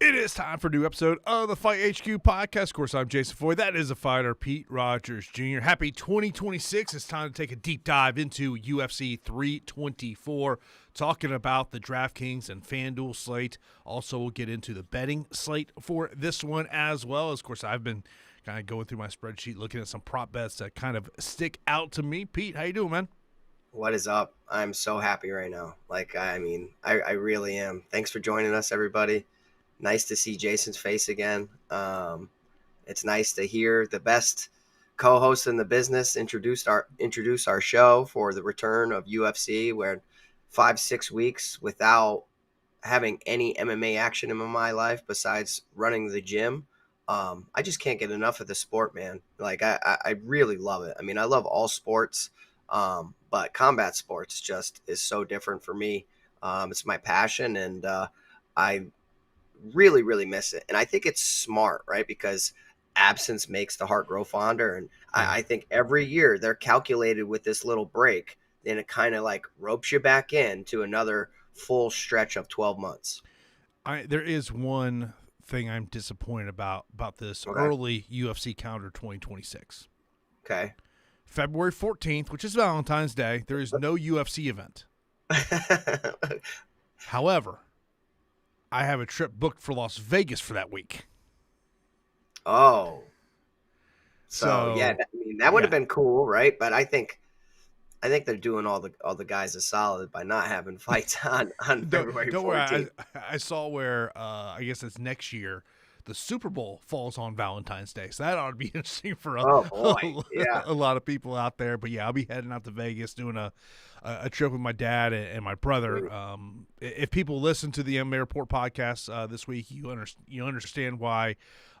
It is time for a new episode of the Fight HQ podcast. Of course, I'm Jason Floyd. That is a fighter, Pete Rogers Jr. Happy 2026. It's time to take a deep dive into UFC 324, talking about the DraftKings and FanDuel slate. Also, we'll get into the betting slate for this one as well. Of course, I've been kind of going through my spreadsheet, looking at some prop bets that kind of stick out to me. Pete, how you doing, man? What is up? I'm so happy right now. I really am. Thanks for joining us, everybody. Nice to see Jason's face again. It's nice to hear the best co-host in the business introduce our show for the return of UFC. Where 5-6 weeks without having any MMA action in my life besides running the gym. I just can't get enough of the sport, man. I really love it. I mean, I love all sports, but combat sports just is so different for me. It's my passion, and I really, really miss it. And I think it's smart, right? Because absence makes the heart grow fonder. And I think every year they're calculated with this little break, and it kind of like ropes you back in to another full stretch of 12 months. There is one thing I'm disappointed about this early UFC calendar 2026. Okay. February 14th, which is Valentine's Day, there is no UFC event. However, I have a trip booked for Las Vegas for that week. Oh. So yeah, that would have been cool, right? But I think they're doing all the guys a solid by not having fights on February 14th. Don't worry, I saw where I guess it's next year. The Super Bowl falls on Valentine's Day, so that ought to be interesting for a lot of people out there. But yeah, I'll be heading out to Vegas doing a trip with my dad and my brother. If people listen to the MMA Report podcast this week, you understand why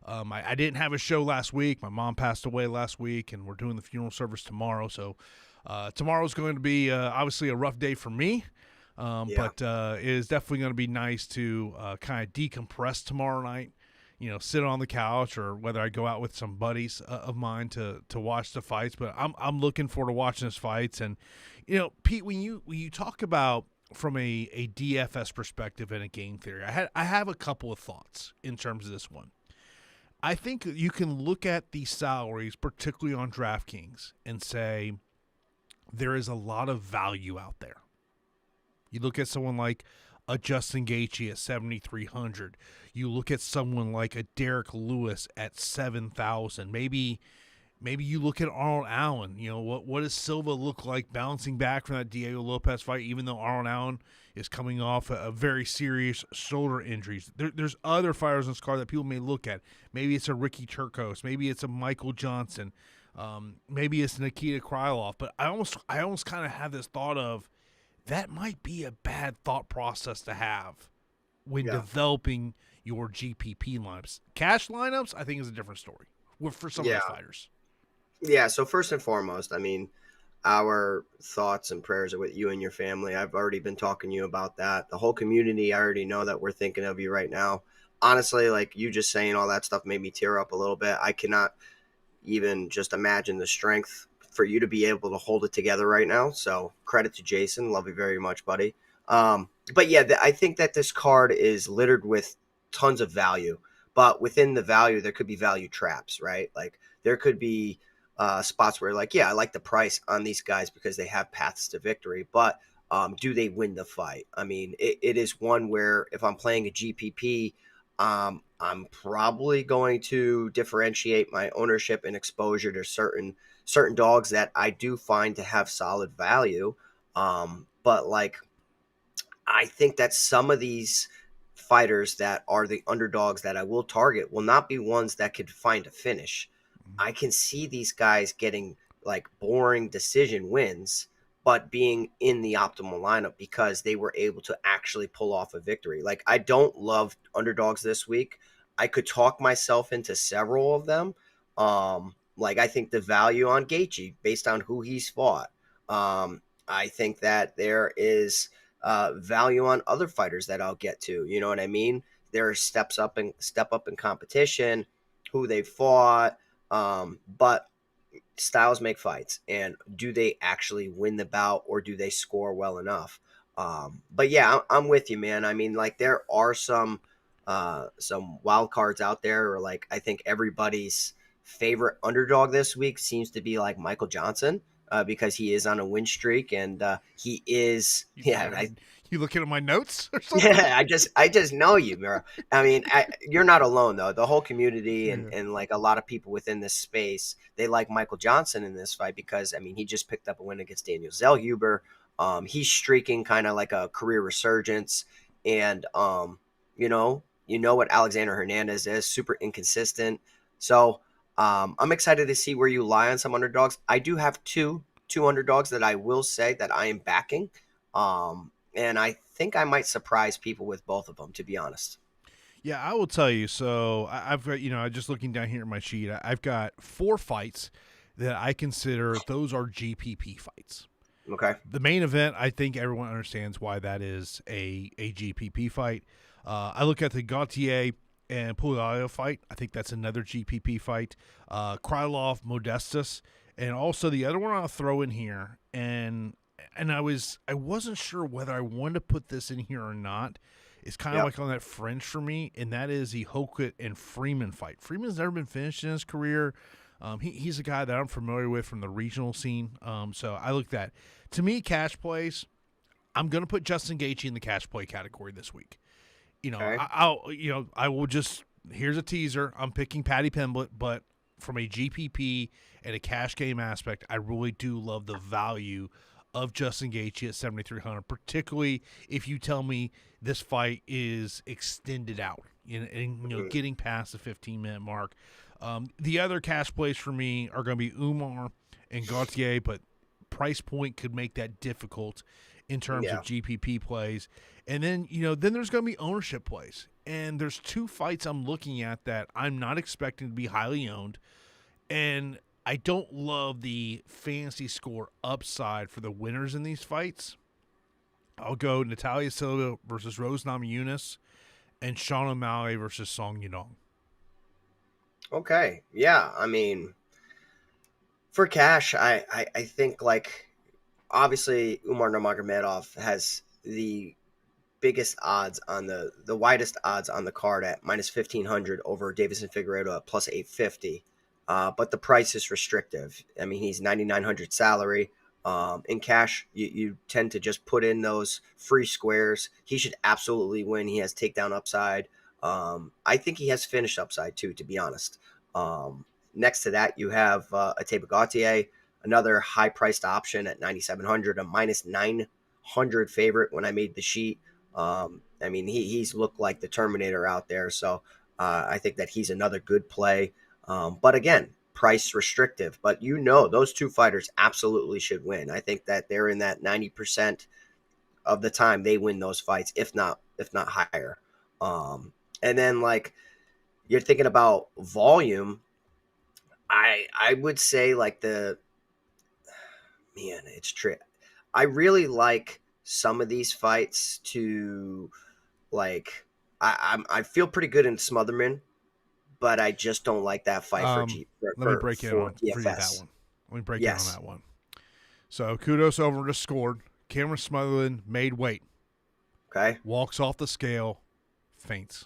I didn't have a show last week. My mom passed away last week, and we're doing the funeral service tomorrow. So tomorrow's going to be obviously a rough day for me. But it is definitely going to be nice to kind of decompress tomorrow night. Sit on the couch, or whether I go out with some buddies of mine to watch the fights. But I'm looking forward to watching these fights. And Pete, when you talk about from a DFS perspective and a game theory, I have a couple of thoughts in terms of this one. I think you can look at the salaries, particularly on DraftKings, and say there is a lot of value out there. You look at someone like a Justin Gaethje at 7,300. You look at someone like a Derrick Lewis at 7,000. Maybe you look at Arnold Allen. What does Silva look like bouncing back from that Diego Lopez fight? Even though Arnold Allen is coming off a very serious shoulder injuries, there's other fighters in this card that people may look at. Maybe it's a Ricky Turcos. Maybe it's a Michael Johnson. Maybe it's Nikita Krylov. But I almost kind of have this thought of, that might be a bad thought process to have when developing your GPP lineups. Cash lineups, I think, is a different story for some of those fighters. Yeah, so first and foremost, I mean, our thoughts and prayers are with you and your family. I've already been talking to you about that. The whole community, I already know that we're thinking of you right now. Honestly, like you just saying all that stuff made me tear up a little bit. I cannot even just imagine the strength for you to be able to hold it together right now. So credit to Jason. Love you very much, buddy. But yeah, I think that this card is littered with tons of value, but within the value, there could be value traps, right? Like there could be spots where I like the price on these guys because they have paths to victory, but do they win the fight? I mean, it is one where if I'm playing a GPP, I'm probably going to differentiate my ownership and exposure to certain dogs that I do find to have solid value. But like, I think that some of these fighters that are the underdogs that I will target will not be ones that could find a finish. I can see these guys getting like boring decision wins, but being in the optimal lineup because they were able to actually pull off a victory. Like, I don't love underdogs this week. I could talk myself into several of them. Like, I think the value on Gaethje based on who he's fought. I think that there is value on other fighters that I'll get to. You know what I mean? There are step up in competition, who they fought. But styles make fights, and do they actually win the bout, or do they score well enough? But yeah, I'm with you, man. I mean, like, there are some some wild cards out there, or like I think everybody's favorite underdog this week seems to be like Michael Johnson, because he is on a win streak, and he is. You looking at my notes or something? Yeah, I just know you, bro. I mean, you're not alone though. The whole community and like a lot of people within this space, they like Michael Johnson in this fight because I mean he just picked up a win against 𝗟𝗟𝐳𝐉𝐲. He's streaking kind of like a career resurgence, and you know what Alexander Hernandez is, super inconsistent. So I'm excited to see where you lie on some underdogs. I do have two underdogs that I will say that I am backing. And I think I might surprise people with both of them, to be honest. Yeah, I will tell you. So I've got, just looking down here at my sheet, I've got 4 fights that I consider those are GPP fights. Okay. The main event, I think everyone understands why that is a GPP fight. I look at the Gautier and Pimblett fight. I think that's another GPP fight. Krylov, Modestus, and also the other one I'll throw in here, and I wasn't sure whether I wanted to put this in here or not. It's kind of like on that fringe for me, and that is the 𝗏𝗏𝗁 and Freeman fight. Freeman's never been finished in his career. He's a guy that I'm familiar with from the regional scene. So I look at that. To me, cash plays, I'm going to put Justin Gaethje in the cash play category this week. Okay. I will just, here's a teaser. I'm picking Paddy Pimblett, but from a GPP and a cash game aspect, I really do love the value of Justin Gaethje at 7,300, particularly if you tell me this fight is extended out and getting past the 15-minute mark. The other cash plays for me are going to be Umar and Gautier, but price point could make that difficult in terms of GPP plays. And then, then there's going to be ownership plays. And there's 2 fights I'm looking at that I'm not expecting to be highly owned. And I don't love the fantasy score upside for the winners in these fights. I'll go Natalia Silva versus Rose Namajunas and Sean O'Malley versus Song Yadong. Okay. Yeah. I mean, for cash, I think like obviously Umar Nurmagomedov has the biggest odds on the widest odds on the card at -1,500 over Deiveson Figueiredo at +850. But the price is restrictive. I mean, he's 9,900 salary. In cash, you tend to just put in those free squares. He should absolutely win. He has takedown upside. I think he has finish upside too, to be honest. Next to that, you have Ateba Gautier, another high-priced option at 9,700, a -900 favorite when I made the sheet. I mean, he's looked like the Terminator out there, so I think that he's another good play. But again, price restrictive. But those 2 fighters absolutely should win. I think that they're in that 90% of the time they win those fights, if not higher. And then like you're thinking about volume, I would say like it's true. I really like some of these fights to like. I feel pretty good in Smotherman, but I just don't like that fight Let me break in on for you that one. Let me break in on that one. So kudos over to scored. Cameron Smotherman made weight. Okay. Walks off the scale, faints.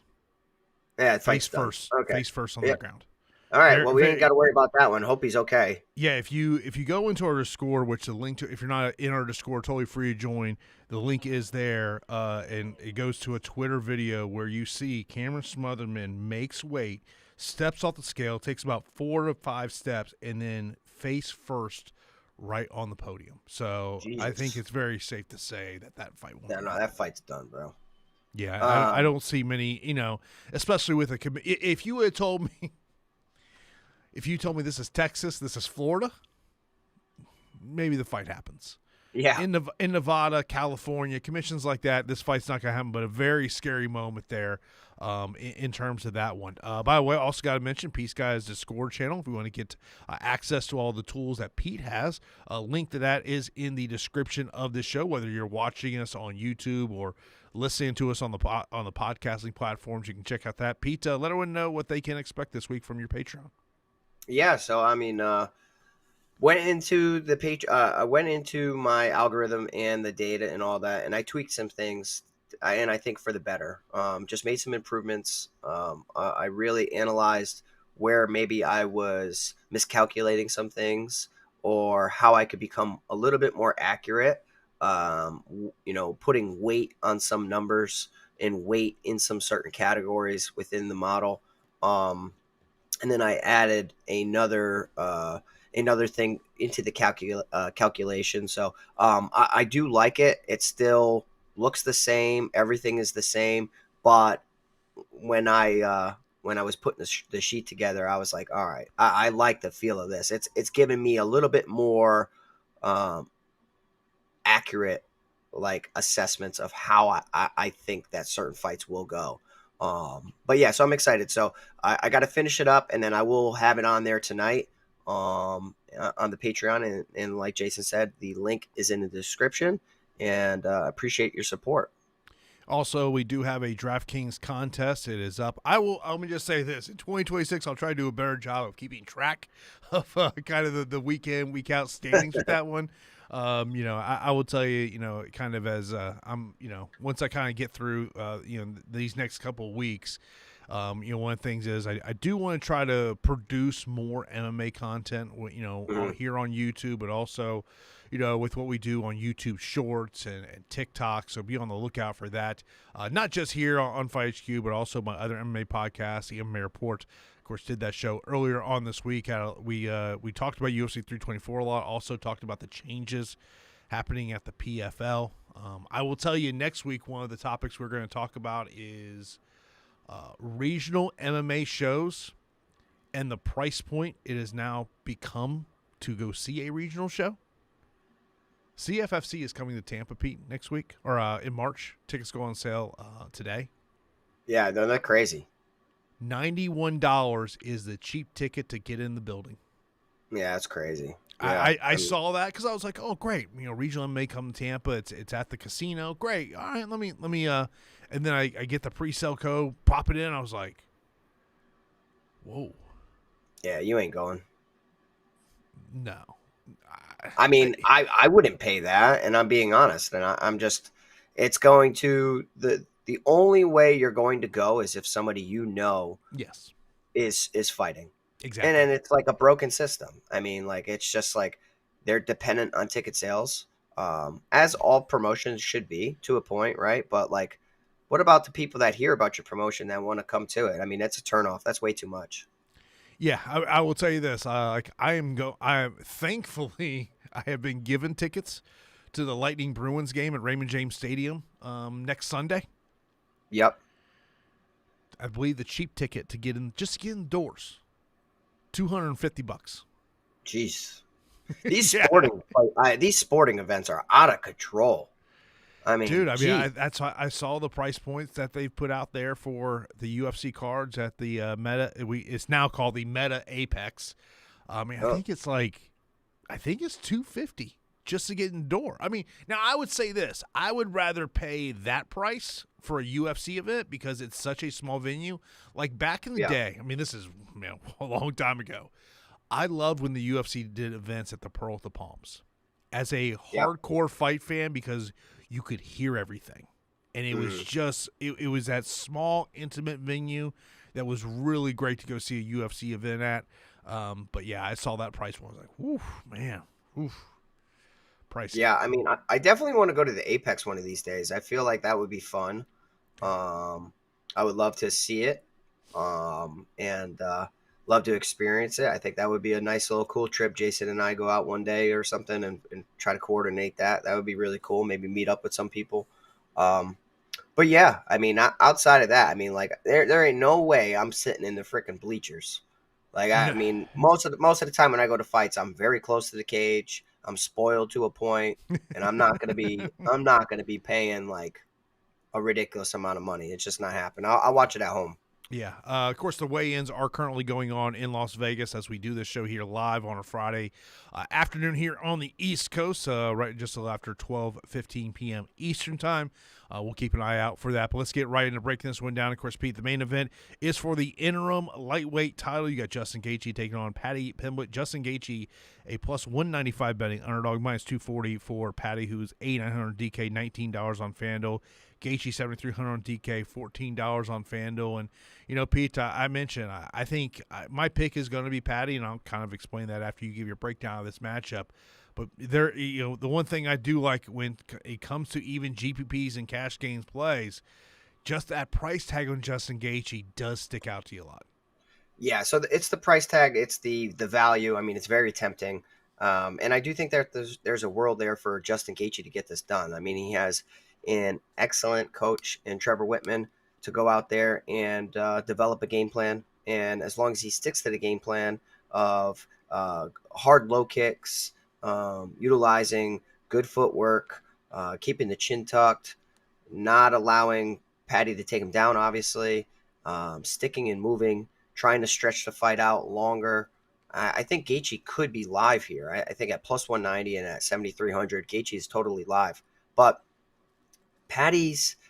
Yeah, face first. Okay. Face first on the ground. All right. Well, we ain't got to worry about that one. Hope he's okay. Yeah, if you go into our Discord, which the link to, if you're not in our Discord, totally free to join. The link is there, and it goes to a Twitter video where you see Cameron Smotherman makes weight, steps off the scale, takes about 4 to 5 steps, and then face first right on the podium. So Jesus. I think it's very safe to say that fight won't. No, that fight's done, bro. Yeah, I don't see many, especially with if you had told me. If you told me this is Texas, this is Florida, maybe the fight happens. Yeah. In Nevada, California, commissions like that, this fight's not going to happen, but a very scary moment there in terms of that one. By the way, I also got to mention Pete's Guy's Discord channel if we want to get access to all the tools that Pete has. A link to that is in the description of this show, whether you're watching us on YouTube or listening to us on the podcasting platforms. You can check out that. Pete, let everyone know what they can expect this week from your Patreon. Yeah, so I mean, went into the page. I went into my algorithm and the data and all that, and I tweaked some things and I think for the better. Just made some improvements. I really analyzed where maybe I was miscalculating some things, or how I could become a little bit more accurate. Putting weight on some numbers and weight in some certain categories within the model. And then I added another thing into the calculation. So I do like it. It still looks the same. Everything is the same. But when I was putting the sheet together, I was like, all right, I like the feel of this. It's giving me a little bit more accurate like assessments of how I think that certain fights will go. But yeah, so I'm excited. So I got to finish it up, and then I will have it on there tonight on the Patreon. And like Jason said, the link is in the description, and appreciate your support. Also, we do have a DraftKings contest. It is up. Let me just say this. In 2026, I'll try to do a better job of keeping track of kind of the week in, week out standings with that one. I will tell you, kind of as once I kind of get through, these next couple of weeks, one of the things is I do want to try to produce more MMA content, here on YouTube, but also, with what we do on YouTube Shorts and TikTok. So be on the lookout for that. Not just here on Fight HQ, but also my other MMA podcast, the MMA Report. Of course, did that show earlier on this week. We talked about UFC 324 a lot. Also talked about the changes happening at the PFL. I will tell you next week, one of the topics we're going to talk about is regional MMA shows and the price point it has now become to go see a regional show. CFFC is coming to Tampa, Pete, next week, or in March. Tickets go on sale today. Yeah, they're crazy. $91 is the cheap ticket to get in the building. Yeah, that's crazy. Yeah, I saw that because I was like, oh, great. Regional MMA come to Tampa. It's at the casino. Great. All right, let me and then I get the pre-sale code, pop it in. I was like, whoa. Yeah, you ain't going. No. I mean, I wouldn't pay that, and I'm being honest, and I'm just, it's going to, the only way you're going to go is if somebody yes, is fighting. Exactly. And then it's like a broken system. I mean, like, it's just like they're dependent on ticket sales, as all promotions should be to a point, right? But like, what about the people that hear about your promotion that want to come to it? I mean, that's a turnoff. That's way too much. Yeah, I will tell you this. Thankfully, I have been given tickets to the Lightning Bruins game at Raymond James Stadium next Sunday. Yep. I believe the cheap ticket to get in, just to get indoors, $250. Jeez, these sporting events are out of control. I mean, dude, that's why I saw the price points that they've put out there for the UFC cards at the Meta. It's now called the Meta Apex. I think it's $250 just to get indoor. I mean, now I would say this: I would rather pay that price for a UFC event because it's such a small venue. Like back in the day, I mean, this is a long time ago. I loved when the UFC did events at the Pearl at the Palms as a hardcore fight fan because you could hear everything. And it was just, it was that small, intimate venue that was really great to go see a UFC event at. But yeah, I saw that price point. I was like, oof, man, oof. Price. Yeah, I mean, I definitely want to go to the Apex one of these days. I feel like that would be fun. I would love to see it and love to experience it. I think that would be a nice little cool trip. Jason and I go out one day or something and try to coordinate that. That would be really cool. Maybe meet up with some people. But yeah, I mean, outside of that, I mean, like there ain't no way I'm sitting in the freaking bleachers. Like, I mean, most of the time when I go to fights, I'm very close to the cage. I'm spoiled to a point, and I'm not gonna be paying like a ridiculous amount of money. It's just not happening. I'll watch it at home. Yeah. Of course, the weigh-ins are currently going on in Las Vegas as we do this show here live on a Friday afternoon here on the East Coast, right just after 12:15 p.m. Eastern time. We'll keep an eye out for that. But let's get right into breaking this one down. Of course, Pete, the main event is for the interim lightweight title. You got Justin Gaethje taking on Paddy Pimblett. Justin Gaethje, a plus 195 betting underdog, minus 240 for Paddy, who's 8,900 DK, $19 on FanDuel. Gaethje 7,300 on DK, $14 on FanDuel. And, you know, Pete, I mentioned, I think my pick is going to be Paddy, and I'll kind of explain that after you give your breakdown of this matchup. But there, you know, the one thing I do like when it comes to even GPPs and cash gains plays, just that price tag on Justin Gaethje does stick out to you a lot. Yeah, so it's the price tag, it's the value. I mean, it's very tempting. And I do think that there's a world there for Justin Gaethje to get this done. I mean, he has an excellent coach in Trevor Whitman to go out there and develop a game plan. And as long as he sticks to the game plan of hard low kicks, utilizing good footwork, keeping the chin tucked, not allowing Paddy to take him down, obviously, sticking and moving, trying to stretch the fight out longer. I think Gaethje could be live here. I think at plus 190 and at 7,300, Gaethje is totally live. But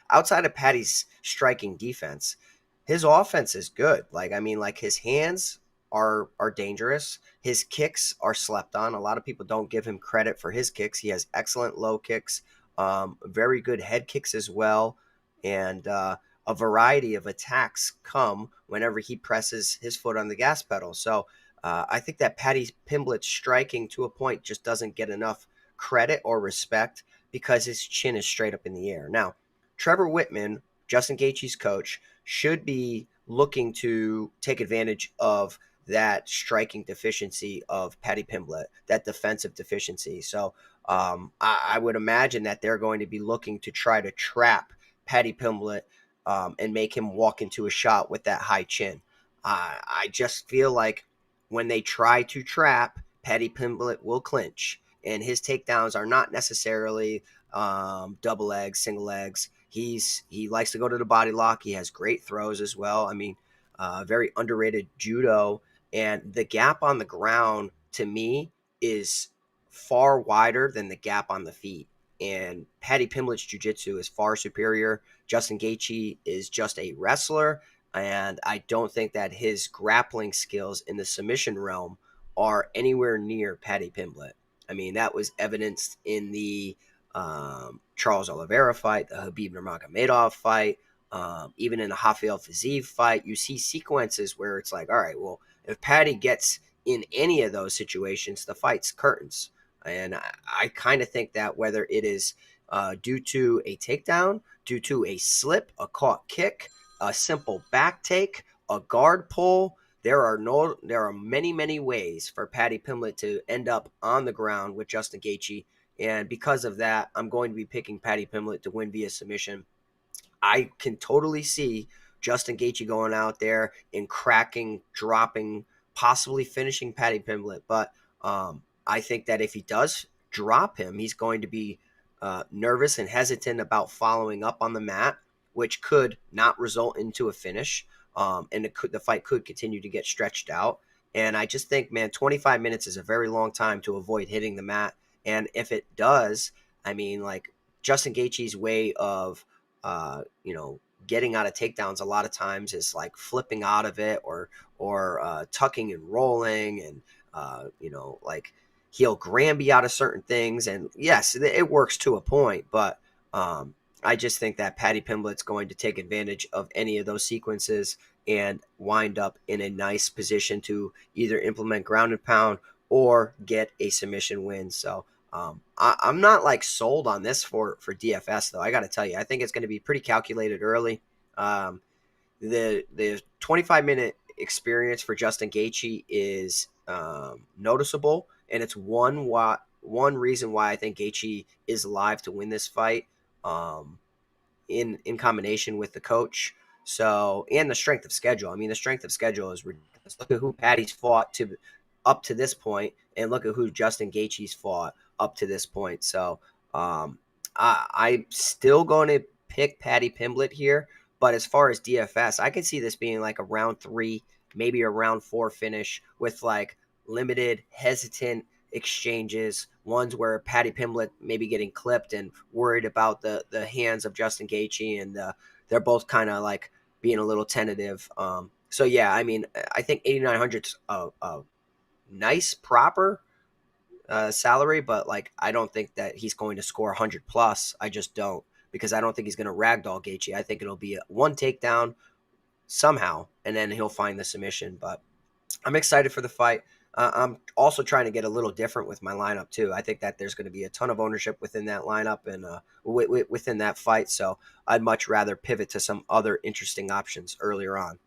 outside of Paddy's striking defense, his offense is good. Like, I mean, like his hands are dangerous. His kicks are slept on. A lot of people don't give him credit for his kicks. He has excellent low kicks, very good head kicks as well. And a variety of attacks come whenever he presses his foot on the gas pedal. So I think that Paddy Pimblett striking to a point just doesn't get enough credit or respect because his chin is straight up in the air. Now, Trevor Whitman, Justin Gaethje's coach, should be looking to take advantage of that striking deficiency of Paddy Pimblett, that defensive deficiency. So I would imagine that they're going to be looking to try to trap Paddy Pimblett and make him walk into a shot with that high chin. I just feel like when they try to trap, Paddy Pimblett will clinch, and his takedowns are not necessarily double legs, single legs. He likes to go to the body lock. He has great throws as well. I mean, very underrated judo, and the gap on the ground to me is far wider than the gap on the feet. And Paddy Pimblett's jiu-jitsu is far superior. Justin Gaethje is just a wrestler, and I don't think that his grappling skills in the submission realm are anywhere near Paddy Pimblett. I mean, that was evidenced in the Charles Oliveira fight, the Khabib Nurmagomedov fight, even in the 𝗵𝗄𝐿 fight. You see sequences where it's like, all right, well, if Paddy gets in any of those situations, the fight's curtains. And I kind of think that whether it is due to a takedown, due to a slip, a caught kick, a simple back take, a guard pull, there are many ways for Paddy Pimblett to end up on the ground with Justin Gaethje. And because of that, I'm going to be picking Paddy Pimblett to win via submission. I can totally see Justin Gaethje going out there and cracking, dropping, possibly finishing Paddy Pimblett. But I think that if he does drop him, he's going to be nervous and hesitant about following up on the mat, which could not result into a finish. And the fight could continue to get stretched out. And I just think, man, 25 minutes is a very long time to avoid hitting the mat. And if it does, I mean, like Justin Gaethje's way of, getting out of takedowns a lot of times is like flipping out of it or tucking and rolling and, like he'll Granby out of certain things. And yes, it works to a point, but I just think that Paddy Pimblett's going to take advantage of any of those sequences and wind up in a nice position to either implement ground and pound or get a submission win. So I'm not like sold on this for DFS though. I got to tell you, I think it's going to be pretty calculated early. The 25-minute experience for Justin Gaethje is noticeable, and it's one reason why I think Gaethje is live to win this fight. In combination with the coach, and the strength of schedule. I mean, the strength of schedule is ridiculous. Look at who Paddy's fought up to this point, and look at who Justin Gaethje's fought up to this point. So I'm still going to pick Paddy Pimblett here, But as far as DFS, I could see this being like a round 3, maybe a round 4 finish with like limited, hesitant exchanges, ones where Paddy Pimblett maybe getting clipped and worried about the hands of Justin Gaethje, and they're both kind of like being a little tentative. So yeah, I mean, I think 8,900's a nice, proper salary, but like I don't think that he's going to score 100 plus. I just don't, because I don't think he's going to ragdoll Gaethje. I think it'll be one takedown somehow, and then he'll find the submission. But I'm excited for the fight. I'm also trying to get a little different with my lineup too. I think that there's going to be a ton of ownership within that lineup and within that fight. So I'd much rather pivot to some other interesting options earlier on.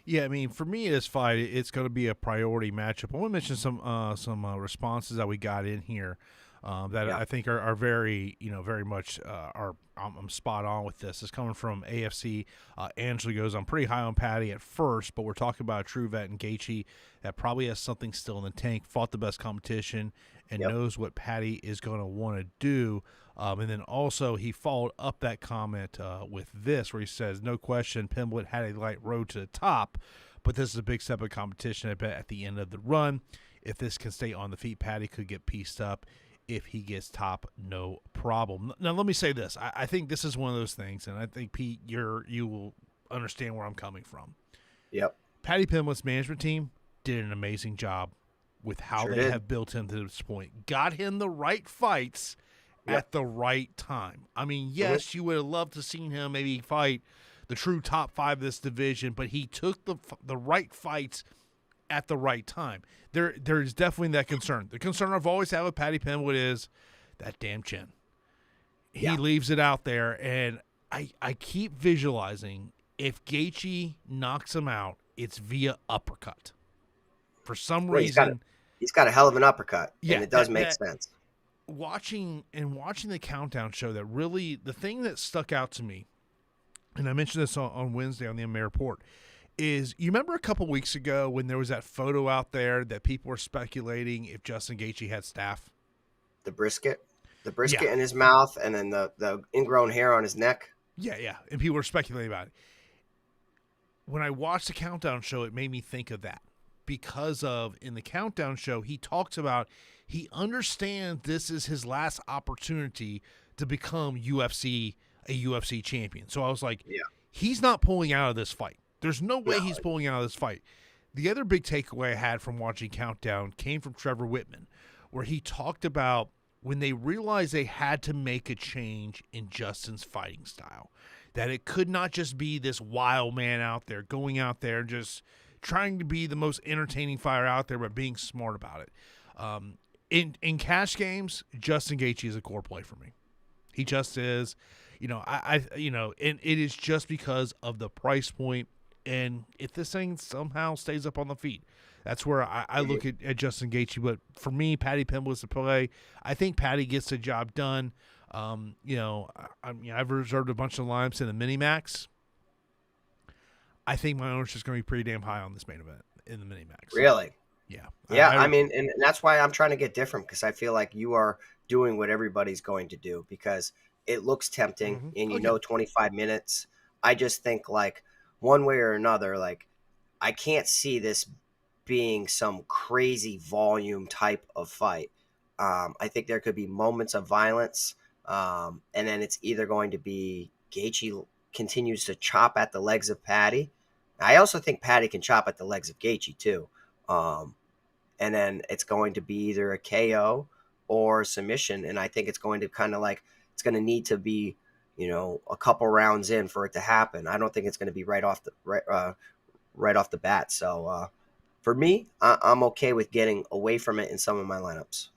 Yeah, I mean, for me, this fight, it's going to be a priority matchup. I want to mention some responses that we got in here that I think are very, very much I'm spot on with this. It's coming from AFC. Angela goes, I'm pretty high on Paddy at first, but we're talking about a true vet in Gaethje that probably has something still in the tank, fought the best competition, and knows what Paddy is going to want to do. And then also he followed up that comment with this, where he says, no question, Pimblett had a light road to the top, but this is a big step of competition, I bet, at the end of the run. If this can stay on the feet, Paddy could get pieced up. If he gets top, no problem. Now, let me say this. I think this is one of those things, and I think, Pete, you will understand where I'm coming from. Yep. Paddy Pimblett's management team did an amazing job with how they have built him to this point. Got him the right fights at the right time. I mean, yes, you would have loved to seen him maybe fight the true top 5 of this division, but he took the right fights at the right time. There's definitely that concern. The concern I've always had with Paddy Pimblett is that damn chin. He leaves it out there, and I keep visualizing if Gaethje knocks him out, it's via uppercut. For some reason, he's got a hell of an uppercut, and it does make sense. Watching the countdown show, that really the thing that stuck out to me, and I mentioned this on Wednesday on the MMA Report, is you remember a couple weeks ago when there was that photo out there that people were speculating if Justin Gaethje had staph? The brisket in his mouth, and then the ingrown hair on his neck. Yeah, and people were speculating about it. When I watched the countdown show, it made me think of that, because in the countdown show, he talks about he understands this is his last opportunity to become a UFC champion. So I was like, he's not pulling out of this fight. There's no way he's pulling out of this fight. The other big takeaway I had from watching Countdown came from Trevor Whitman, where he talked about when they realized they had to make a change in Justin's fighting style, that it could not just be this wild man out there, going out there just trying to be the most entertaining fighter out there, but being smart about it. In cash games, Justin Gaethje is a core play for me. He just is. And it is just because of the price point. And if this thing somehow stays up on the feet, that's where I look at Justin Gaethje. But for me, Paddy Pimblett's the play. I think Paddy gets the job done. I've reserved a bunch of lineups in the mini-max. I think my ownership is going to be pretty damn high on this main event in the mini-max. Really? Yeah. I mean, and that's why I'm trying to get different, because I feel like you are doing what everybody's going to do, because it looks tempting, and 25 minutes. I just think, like, one way or another, like, I can't see this being some crazy volume type of fight. I think there could be moments of violence, and then it's either going to be Gaethje continues to chop at the legs of Paddy. I also think Paddy can chop at the legs of Gaethje too. And then it's going to be either a KO or submission, and I think it's going to kind of like, it's going to need to be, a couple rounds in for it to happen. I don't think it's going to be right off the bat. So for me, I'm okay with getting away from it in some of my lineups.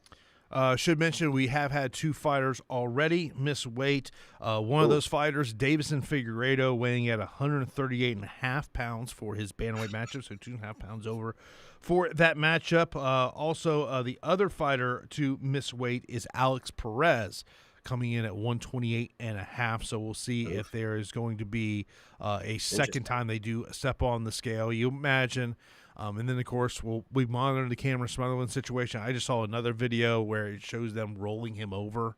Should mention we have had 2 fighters already miss weight. One of those fighters, Deiveson Figueiredo, weighing at 138.5 pounds for his bantamweight matchup, so 2.5 pounds over for that matchup. Also, the other fighter to miss weight is Alex Perez, coming in at 128.5. So we'll see if there is going to be a second time they do step on the scale. You imagine. And then, of course, we monitor the Cameron Smotherland situation. I just saw another video where it shows them rolling him over.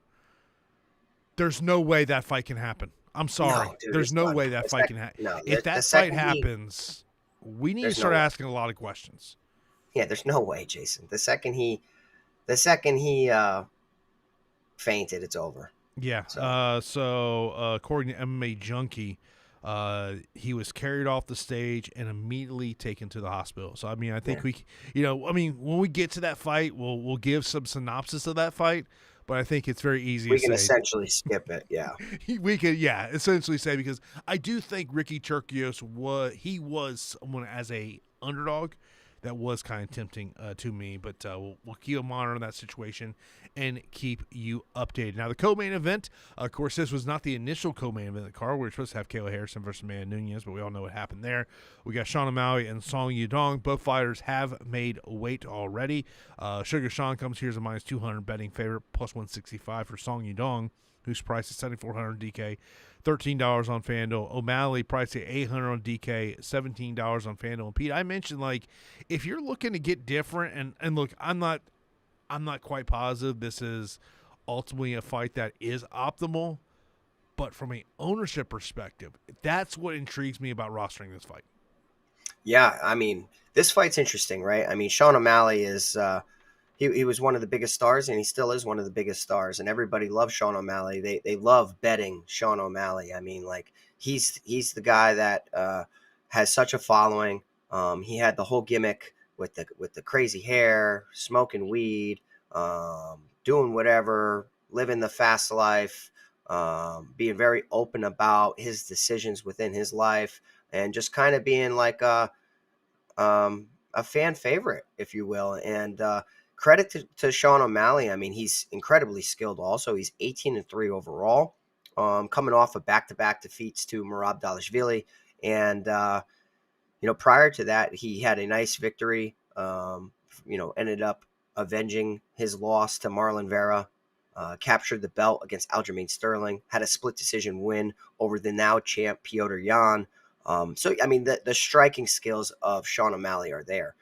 There's no way that fight can happen. I'm sorry. No, dude, There's it's no done. way that fight can happen. No, If the that fight second happens, we need to there's start no way. asking a lot of questions. Yeah, there's no way, Jason. The second he fainted, it's over. Yeah. So according to MMA Junkie, he was carried off the stage and immediately taken to the hospital. So I mean, I think when we get to that fight, we'll give some synopsis of that fight. But I think it's very easy We to can say. essentially skip it, yeah. We could, essentially say, because I do think Ricky Turcios was someone as a underdog that was kind of tempting to me, but we'll keep a monitor on that situation and keep you updated. Now, the co-main event, of course, this was not the initial co-main event of the card. We were supposed to have Kayla Harrison versus Amanda Nunes, but we all know what happened there. We got Sean O'Malley and Song Yadong. Both fighters have made weight already. Sugar Sean comes here as a minus 200 betting favorite, plus 165 for Song Yadong, whose price is 7,400 DK, $13 on FanDuel. O'Malley priced at $800 on DK, $17 on FanDuel. And Pete, I mentioned, like, if you're looking to get different, and look, I'm not quite positive this is ultimately a fight that is optimal, but from an ownership perspective, that's what intrigues me about rostering this fight. Yeah, I mean, this fight's interesting, right? I mean, Sean O'Malley is he was one of the biggest stars, and he still is one of the biggest stars, and everybody loves Sean O'Malley. They love betting Sean O'Malley. I mean, like, he's the guy that has such a following. He had the whole gimmick with the crazy hair, smoking weed, doing whatever, living the fast life, being very open about his decisions within his life, and just kind of being like a fan favorite, if you will. And credit to Sean O'Malley. I mean, he's incredibly skilled also. He's 18-3 overall, coming off of back-to-back defeats to 𝗵𝗏𝗁. And, prior to that, he had a nice victory, ended up avenging his loss to Marlon Vera, captured the belt against Aljamain Sterling, had a split decision win over the now champ Petr Yan. So, I mean, the striking skills of Sean O'Malley are there.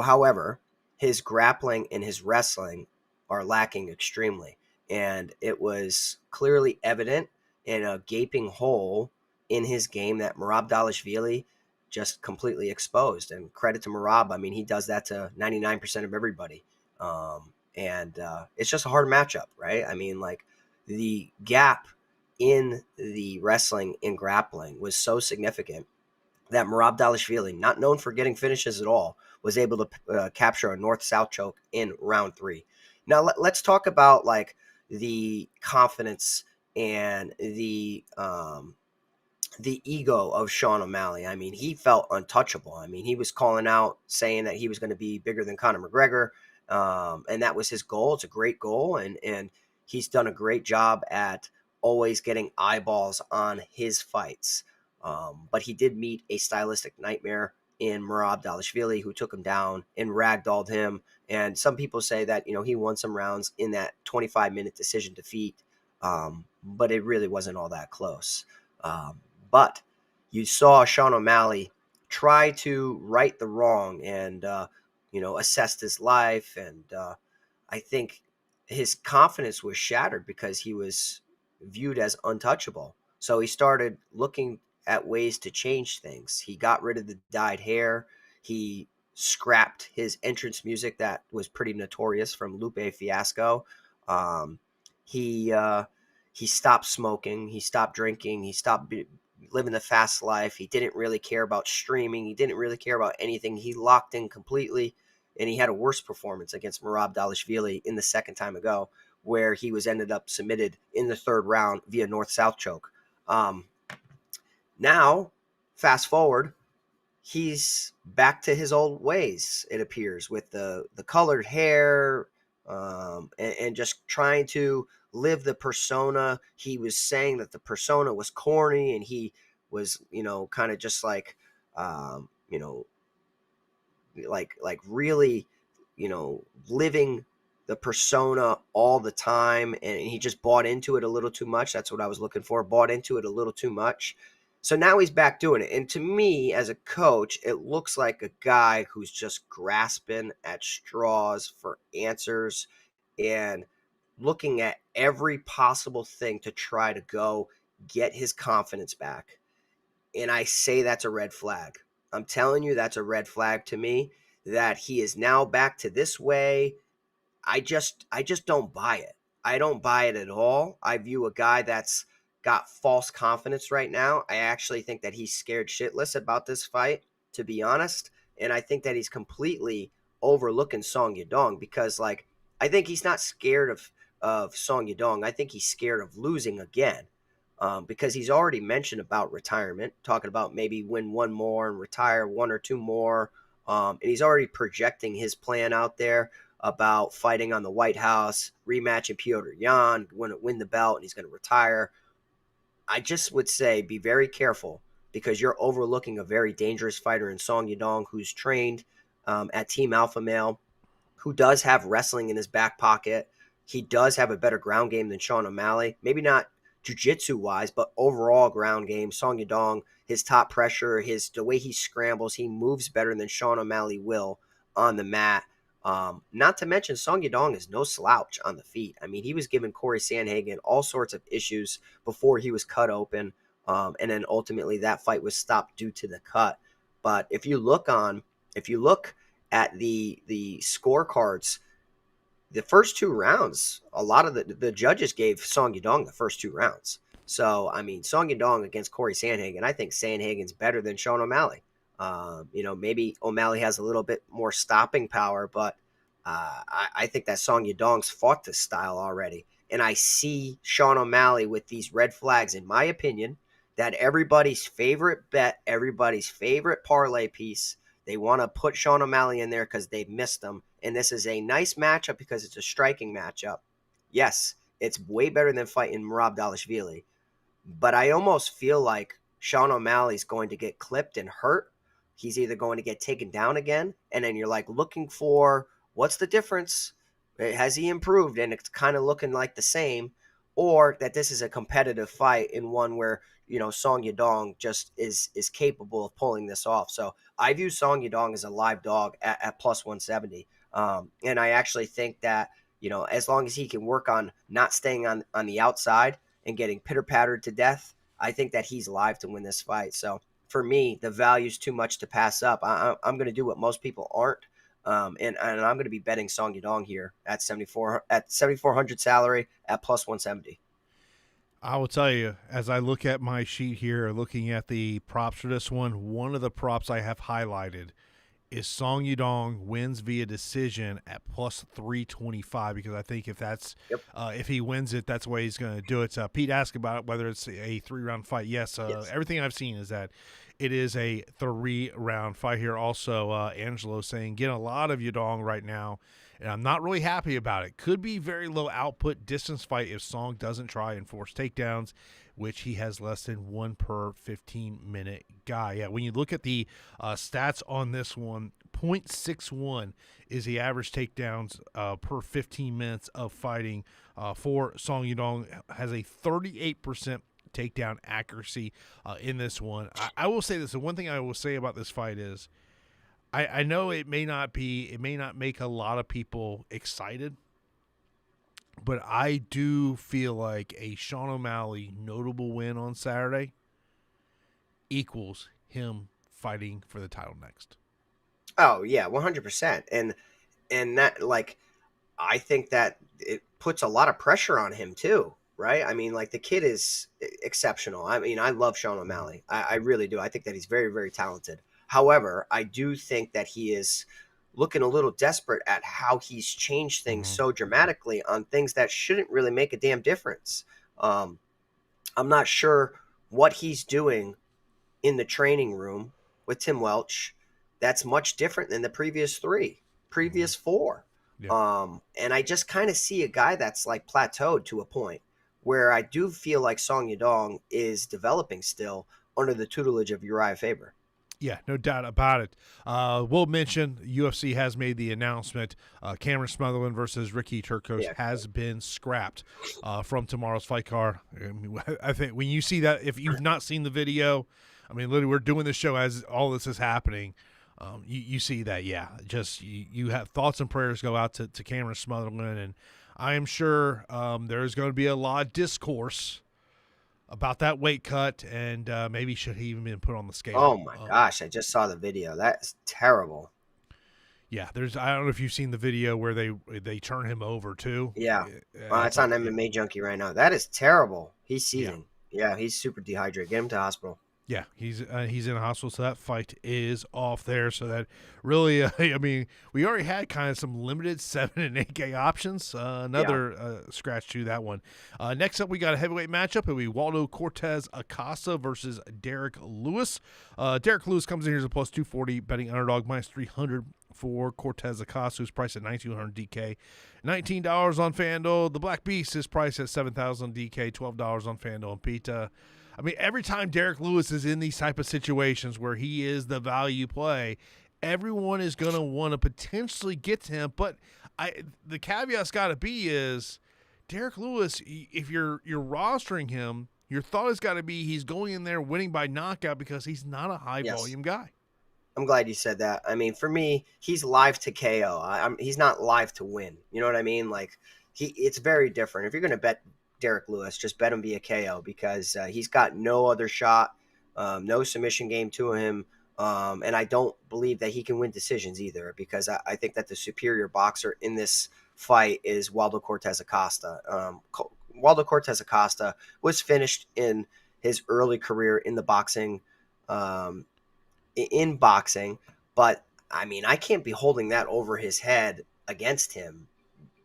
However, his grappling and his wrestling are lacking extremely. And it was clearly evident in a gaping hole in his game that 𝗵𝗏𝗁 just completely exposed. And credit to Merab. I mean, he does that to 99% of everybody. And it's just a hard matchup, right? I mean, like, the gap in the wrestling and grappling was so significant that 𝗵𝗏𝗁, not known for getting finishes at all, was able to capture a north-south choke in round 3. Now, let's talk about, like, the confidence and the ego of Sean O'Malley. I mean, he felt untouchable. I mean, he was calling out, saying that he was going to be bigger than Conor McGregor, and that was his goal. It's a great goal, and he's done a great job at always getting eyeballs on his fights. But he did meet a stylistic nightmare in 𝗵𝗏𝗁, who took him down and ragdolled him. And some people say that, he won some rounds in that 25-minute decision defeat, but it really wasn't all that close. But you saw Sean O'Malley try to right the wrong and, assessed his life. And I think his confidence was shattered because he was viewed as untouchable. So he started looking at ways to change things. He got rid of the dyed hair. He scrapped his entrance music that was pretty notorious from Lupe Fiasco. He stopped smoking. He stopped drinking. He stopped living the fast life. He didn't really care about streaming. He didn't really care about anything. He locked in completely, and he had a worse performance against 𝗵𝗏𝗁 in the second time ago, where he was ended up submitted in the third round via north-south choke. Now, fast forward, he's back to his old ways, it appears, with the colored hair, and just trying to live the persona. He was saying that the persona was corny, and he was, kind of just like, like really, living the persona all the time, and he just bought into it a little too much. That's what I was looking for. Bought into it a little too much. So now he's back doing it. And to me, as a coach, it looks like a guy who's just grasping at straws for answers and looking at every possible thing to try to go get his confidence back. And I say that's a red flag. I'm telling you, that's a red flag to me, that he is now back to this way. I just don't buy it. I don't buy it at all. I view a guy that's got false confidence right now. I actually think that he's scared shitless about this fight, to be honest. And I think that he's completely overlooking Song Yadong, because, like, I think he's not scared of Song Yadong. I think he's scared of losing again, because he's already mentioned about retirement, talking about maybe win one more and retire one or two more. And he's already projecting his plan out there about fighting on the White House, rematching Petr Yan, win the belt, and he's going to retire. I just would say be very careful, because you're overlooking a very dangerous fighter in Song Yadong, who's trained at Team Alpha Male, who does have wrestling in his back pocket. He does have a better ground game than Sean O'Malley. Maybe not jiu-jitsu-wise, but overall ground game. Song Yadong, his top pressure, the way he scrambles, he moves better than Sean O'Malley will on the mat. Not to mention, Song Yadong is no slouch on the feet. I mean, he was giving Corey Sandhagen all sorts of issues before he was cut open, and then ultimately that fight was stopped due to the cut. But if you look at the scorecards, the first two rounds, a lot of the judges gave Song Yadong the first two rounds. So, I mean, Song Yadong against Corey Sandhagen, I think Sandhagen's better than Sean O'Malley. Maybe O'Malley has a little bit more stopping power, but I think that Song Yadong's fought this style already. And I see Sean O'Malley with these red flags, in my opinion, that everybody's favorite bet, everybody's favorite parlay piece, they want to put Sean O'Malley in there because they've missed him. And this is a nice matchup because it's a striking matchup. Yes, it's way better than fighting 𝗲𝗏𝘁𝑙𝐼. But I almost feel like Sean O'Malley's going to get clipped and hurt. He's either going to get taken down again, and then you're like looking for what's the difference? Has he improved? And it's kind of looking like the same, or that this is a competitive fight in one where, Song Yadong just is capable of pulling this off. So I view Song Yadong as a live dog at plus 170. And I actually think that, as long as he can work on not staying on the outside and getting pitter-pattered to death, I think that he's live to win this fight. So for me, the value's too much to pass up. I'm going to do what most people aren't, and I'm going to be betting Song Yadong here at 7,400 salary at plus 170. I will tell you, as I look at my sheet here, looking at the props for this one of the props I have highlighted is Song Yadong wins via decision at plus 325, because I think if he wins it, that's the way he's going to do it. Pete asked about it, whether it's a 3-round fight. Yes, everything I've seen is that it is a 3-round fight here. Also, Angelo saying, get a lot of Yadong right now, and I'm not really happy about it. Could be very low output distance fight if Song doesn't try and force takedowns, which he has less than 1 per 15-minute guy. Yeah, when you look at the stats on this one, 0.61 is the average takedowns per 15 minutes of fighting for Song Yadong. Has a 38% takedown accuracy in this one. I will say this, the one thing I will say about this fight is I know it may not make a lot of people excited, but I do feel like a Sean O'Malley notable win on Saturday equals him fighting for the title next. Oh yeah, 100%. And that, like, I think that it puts a lot of pressure on him too, right? I mean, like, the kid is exceptional. I mean, I love Sean O'Malley. I really do. I think that he's very, very talented. However, I do think that he is looking a little desperate at how he's changed things so dramatically on things that shouldn't really make a damn difference. I'm not sure what he's doing in the training room with Tim Welch that's much different than the previous 4. Yeah. And I just kind of see a guy that's like plateaued to a point where I do feel like Song Yadong is developing still under the tutelage of Uriah Faber. Yeah, no doubt about it. We'll mention UFC has made the announcement. Cameron Smotherland versus Ricky Turcos has been scrapped from tomorrow's fight card. I think when you see that, if you've not seen the video, I mean, literally, we're doing this show as all this is happening. You see that, just you have thoughts and prayers go out to Cameron Smotherland, and I am sure there is going to be a lot of discourse about that weight cut, and maybe should he even been put on the scale. Oh my gosh, I just saw the video. That's terrible. Yeah, I don't know if you've seen the video where they turn him over too. Yeah, it's on MMA Junkie right now. That is terrible. He's seething. Yeah, he's super dehydrated. Get him to the hospital. Yeah, he's in a hospital, so that fight is off there. So that really, I mean, we already had kind of some limited 7 and 8K options. Another scratch to that one. Next up, we got a heavyweight matchup. It'll be Waldo Cortes-Acosta versus Derrick Lewis. Derrick Lewis comes in here as a plus 240, betting underdog minus 300 for Cortes-Acosta, who's priced at 9,200 DK. $19 on FanDuel. The Black Beast is priced at 7,000 DK, $12 on FanDuel and Pita. I mean, every time Derrick Lewis is in these type of situations where he is the value play, everyone is going to want to potentially get to him. But the caveat's got to be is Derrick Lewis, if you're rostering him, your thought has got to be he's going in there winning by knockout because he's not a high-volume guy. I'm glad you said that. I mean, for me, he's live to KO. He's not live to win. You know what I mean? Like, it's very different. If you're going to bet Derrick Lewis, just bet him via KO because he's got no other shot, no submission game to him, and I don't believe that he can win decisions either because I think that the superior boxer in this fight is Waldo Cortes-Acosta. Waldo Cortes-Acosta was finished in his early career in the boxing, but I mean, I can't be holding that over his head against him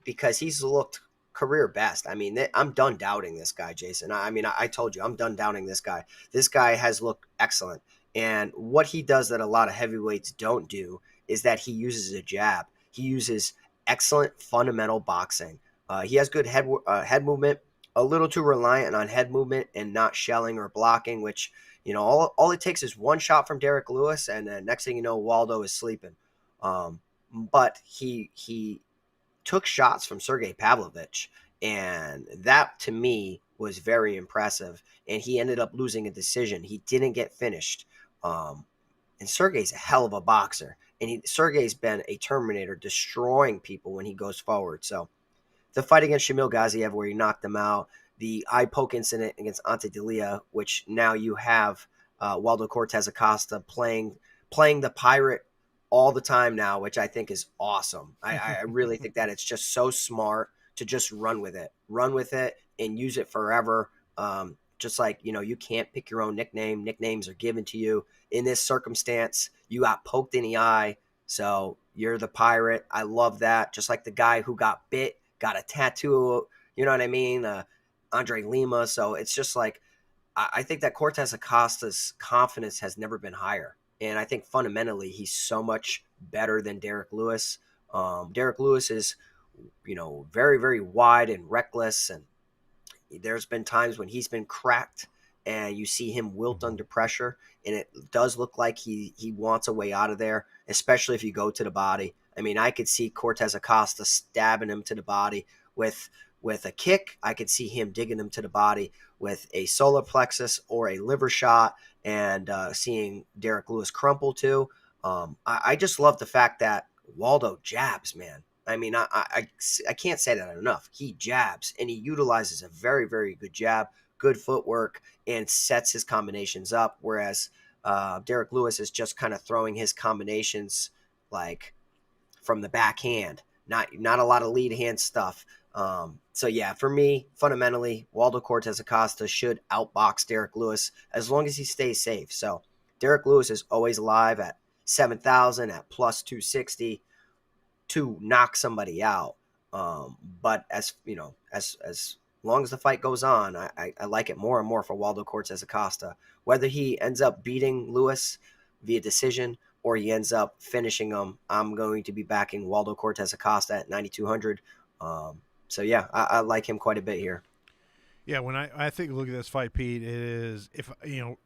because he's looked career best. I mean, I'm done doubting this guy, Jason. I mean, I told you, I'm done doubting this guy. This guy has looked excellent. And what he does that a lot of heavyweights don't do is that he uses a jab. He uses excellent fundamental boxing. He has good head movement, a little too reliant on head movement and not shelling or blocking, which, you know, all it takes is one shot from Derrick Lewis, and then next thing you know, Waldo is sleeping. But he took shots from 𝗉𝗏𝘗𝐵𝐿𝐿, and that to me was very impressive. And he ended up losing a decision. He didn't get finished. And Sergey's a hell of a boxer, and Sergey's been a Terminator, destroying people when he goes forward. So the fight against Shamil Gaziev, where he knocked him out, the eye poke incident against Natalia, which now you have Waldo Cortes-Acosta playing the pirate all the time now, which I think is awesome. I really think that it's just so smart to just run with it and use it forever. Just like, you know, you can't pick your own nickname. Nicknames are given to you. In this circumstance, you got poked in the eye, so you're the pirate. I love that. Just like the guy who got bit, got a tattoo, you know what I mean? Andrey Lima. So it's just like, I think that Cortes-Acosta's confidence has never been higher. And I think fundamentally he's so much better than Derrick Lewis. Derrick Lewis is, you know, very, very wide and reckless. And there's been times when he's been cracked and you see him wilt under pressure. And it does look like he wants a way out of there, especially if you go to the body. I mean, I could see Cortes-Acosta stabbing him to the body with a kick. I could see him digging him to the body with a solar plexus or a liver shot, and seeing Derrick Lewis crumple too. I just love the fact that Waldo jabs, man. I mean, I can't say that enough. He jabs, and he utilizes a very, very good jab, good footwork, and sets his combinations up, whereas Derrick Lewis is just kind of throwing his combinations like from the backhand, not a lot of lead hand stuff. So yeah, for me, fundamentally, Waldo Cortes-Acosta should outbox Derrick Lewis as long as he stays safe. So Derrick Lewis is always live at 7,000 at plus 260 to knock somebody out. But as you know, as long as the fight goes on, I like it more and more for Waldo Cortes-Acosta. Whether he ends up beating Lewis via decision or he ends up finishing him, I'm going to be backing Waldo Cortes-Acosta at 9,200. So yeah, I like him quite a bit here. Yeah, when I think look at this fight, Pete, it is if you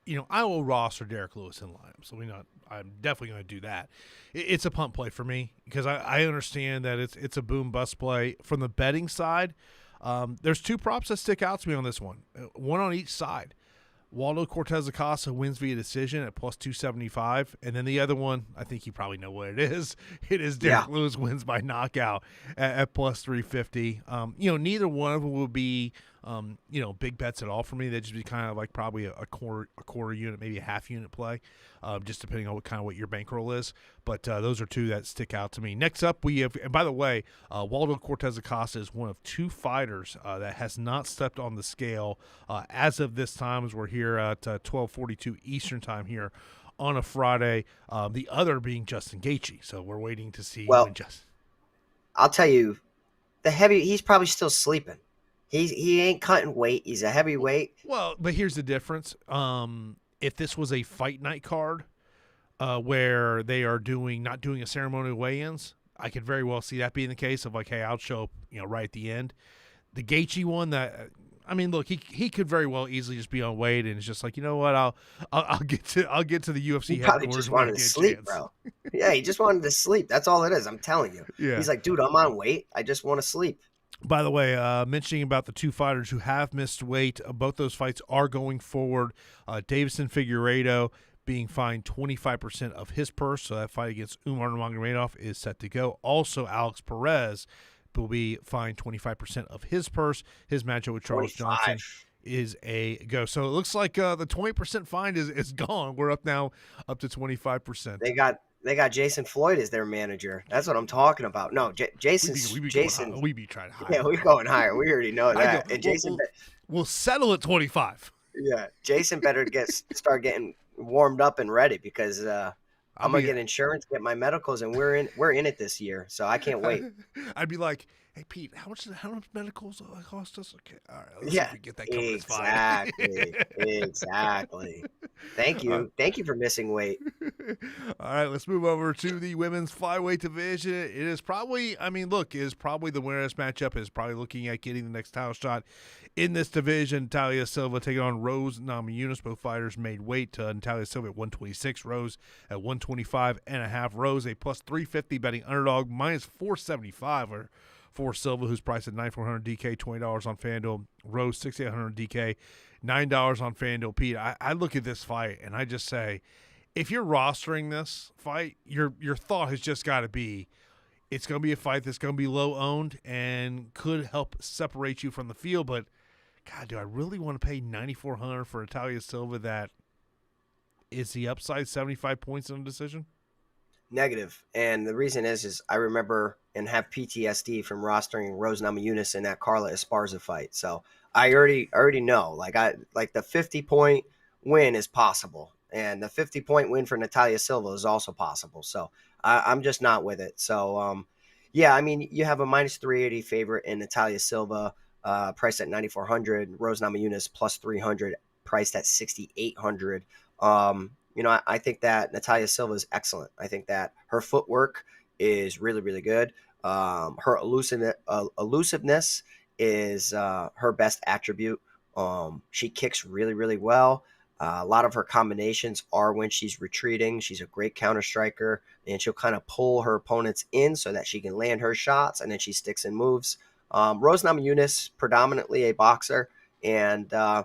know I will roster Derrick Lewis in lineup, so I'm definitely going to do that. It's a punt play for me because I understand that it's a boom bust play from the betting side. There's two props that stick out to me on this one on each side. Waldo Cortes-Acosta wins via decision at plus 275. And then the other one, I think you probably know what it is. It is Derrick Lewis wins by knockout at plus 350. Neither one of them will be big bets at all for me. They'd just be kind of like probably a quarter unit, maybe a half unit play, just depending on what your bankroll is. But those are two that stick out to me. Next up, we have, and by the way, Waldo Cortes-Acosta is one of two fighters that has not stepped on the scale as of this time, as we're here at 12:42 Eastern time here on a Friday. The other being Justin Gaethje. So we're waiting to see. Well, I'll tell you, he's probably still sleeping. He ain't cutting weight. He's a heavyweight. Well, but here's the difference. If this was a fight night card where they are not doing a ceremonial weigh-ins, I could very well see that being the case of like, hey, I'll show up, right at the end. The Gaethje one, look, he could very well easily just be on weight, and it's just like, you know what, I'll get to the UFC. He probably just wanted to sleep, bro. Yeah, he just wanted to sleep. That's all it is. I'm telling you. Yeah. He's like, dude, I'm on weight. I just want to sleep. By the way, mentioning about the two fighters who have missed weight, both those fights are going forward. Deiveson Figueiredo being fined 25% of his purse, so that fight against Umar Nurmagomedov is set to go. Also, Alex Perez will be fined 25% of his purse. His matchup with Charles 25. Johnson is a go. So it looks like the 20% fine is gone. We're up to 25%. They got Jason Floyd as their manager. That's what I'm talking about. No, Jason. We be trying higher. Yeah, we're going higher. We already know that. And Jason, we'll settle at 25. Yeah, Jason better start getting warmed up and ready, because I'm gonna get insurance, get my medicals, and we're in it this year. So I can't wait. I'd be like, hey Pete, how much medicals cost us? Okay, all right, let's see if we get that covered. Exactly. Thank you for missing weight. All right, let's move over to the women's flyweight division. It is probably, the winner's matchup is probably looking at getting the next title shot in this division. Natalia Silva taking on Rose Namajunas. Both fighters made weight. Natalia Silva at 126, Rose at 125.5. Rose a plus 350 betting underdog, minus 475 for Silva, who's priced at 9,400 DK, $20 on FanDuel. Rose 6,800 DK, $9 on FanDuel. Pete, I look at this fight and I just say, if you're rostering this fight, your thought has just got to be, it's going to be a fight that's going to be low owned and could help separate you from the field. But God, do I really want to pay 9,400 for Natalia Silva? That is the upside 75 points in a decision. Negative. And the reason is I remember and have PTSD from rostering Rose Namajunas in that Carla Esparza fight. So I already know, like the 50-point win is possible, and the 50-point win for Natalia Silva is also possible. So I'm just not with it. So you have a minus 380 favorite in Natalia Silva, priced at 9,400. Rose Namajunas plus 300, priced at 6,800. I think that Natalia Silva is excellent. I think that her footwork is really, really good. Her elusiveness is her best attribute. She kicks really, really well. A lot of her combinations are when she's retreating. She's a great counter striker, and she'll kind of pull her opponents in so that she can land her shots, and then she sticks and moves. Rose Namajunas, predominantly a boxer, and I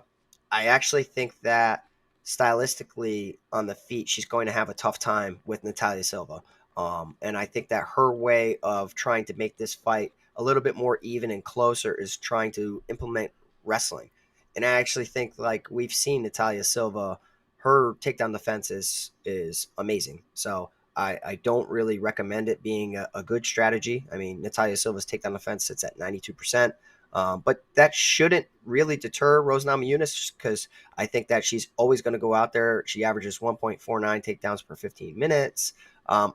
actually think that stylistically on the feet, she's going to have a tough time with Natalia Silva. And I think that her way of trying to make this fight a little bit more even and closer is trying to implement wrestling. And I actually think, like we've seen Natalia Silva, her takedown defense is amazing. So I don't really recommend it being a good strategy. I mean, Natalia Silva's takedown defense sits at 92%. But that shouldn't really deter Rose Namajunas, because I think that she's always going to go out there. She averages 1.49 takedowns per 15 minutes,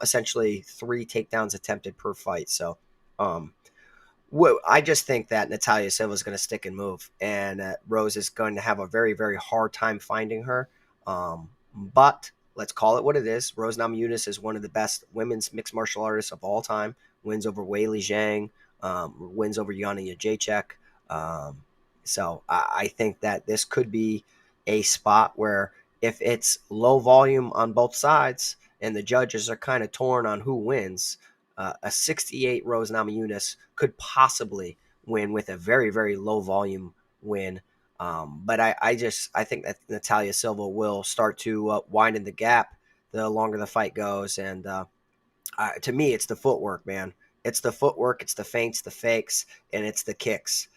essentially 3 takedowns attempted per fight. So I just think that Natalia Silva is going to stick and move, and Rose is going to have a very, very hard time finding her. But let's call it what it is. Rose Namajunas is one of the best women's mixed martial artists of all time. Wins over Weili Zhang. Wins over Yana Jacek. So I think that this could be a spot where, if it's low volume on both sides and the judges are kind of torn on who wins, a 68 Rose Namajunas could possibly win with a very, very low volume win. But I think that Natalia Silva will start to widen the gap the longer the fight goes. And to me, it's the footwork, man. It's the footwork, it's the feints, the fakes, and it's the kicks.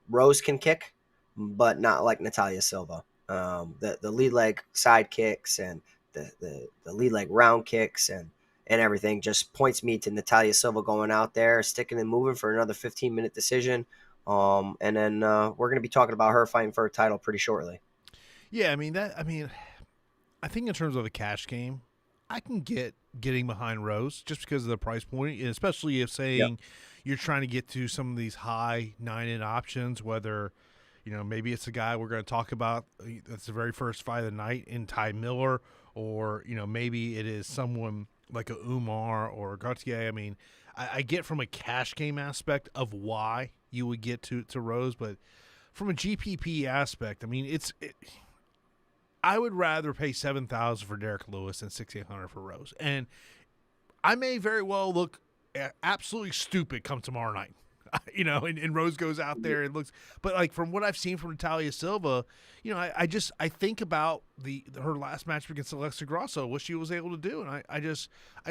Rose can kick, but not like Natalia Silva. The lead leg side kicks and the lead leg round kicks and everything just points me to Natalia Silva going out there, sticking and moving for another 15-minute decision. And then we're going to be talking about her fighting for a title pretty shortly. Yeah, I think in terms of a cash game, I can getting behind Rose just because of the price point, especially if saying you're trying to get to some of these high 9-in options, whether, maybe it's a guy we're going to talk about that's the very first fight of the night in Ty Miller, or, maybe it is someone like a Umar or Gautier. I get from a cash game aspect of why you would get to Rose, but from a GPP aspect, I would rather pay $7,000 for Derrick Lewis than $6,800 for Rose, and I may very well look absolutely stupid come tomorrow night, and Rose goes out there and looks. But like from what I've seen from Natalia Silva, I think about her last match against Alexa Grasso, what she was able to do, and I just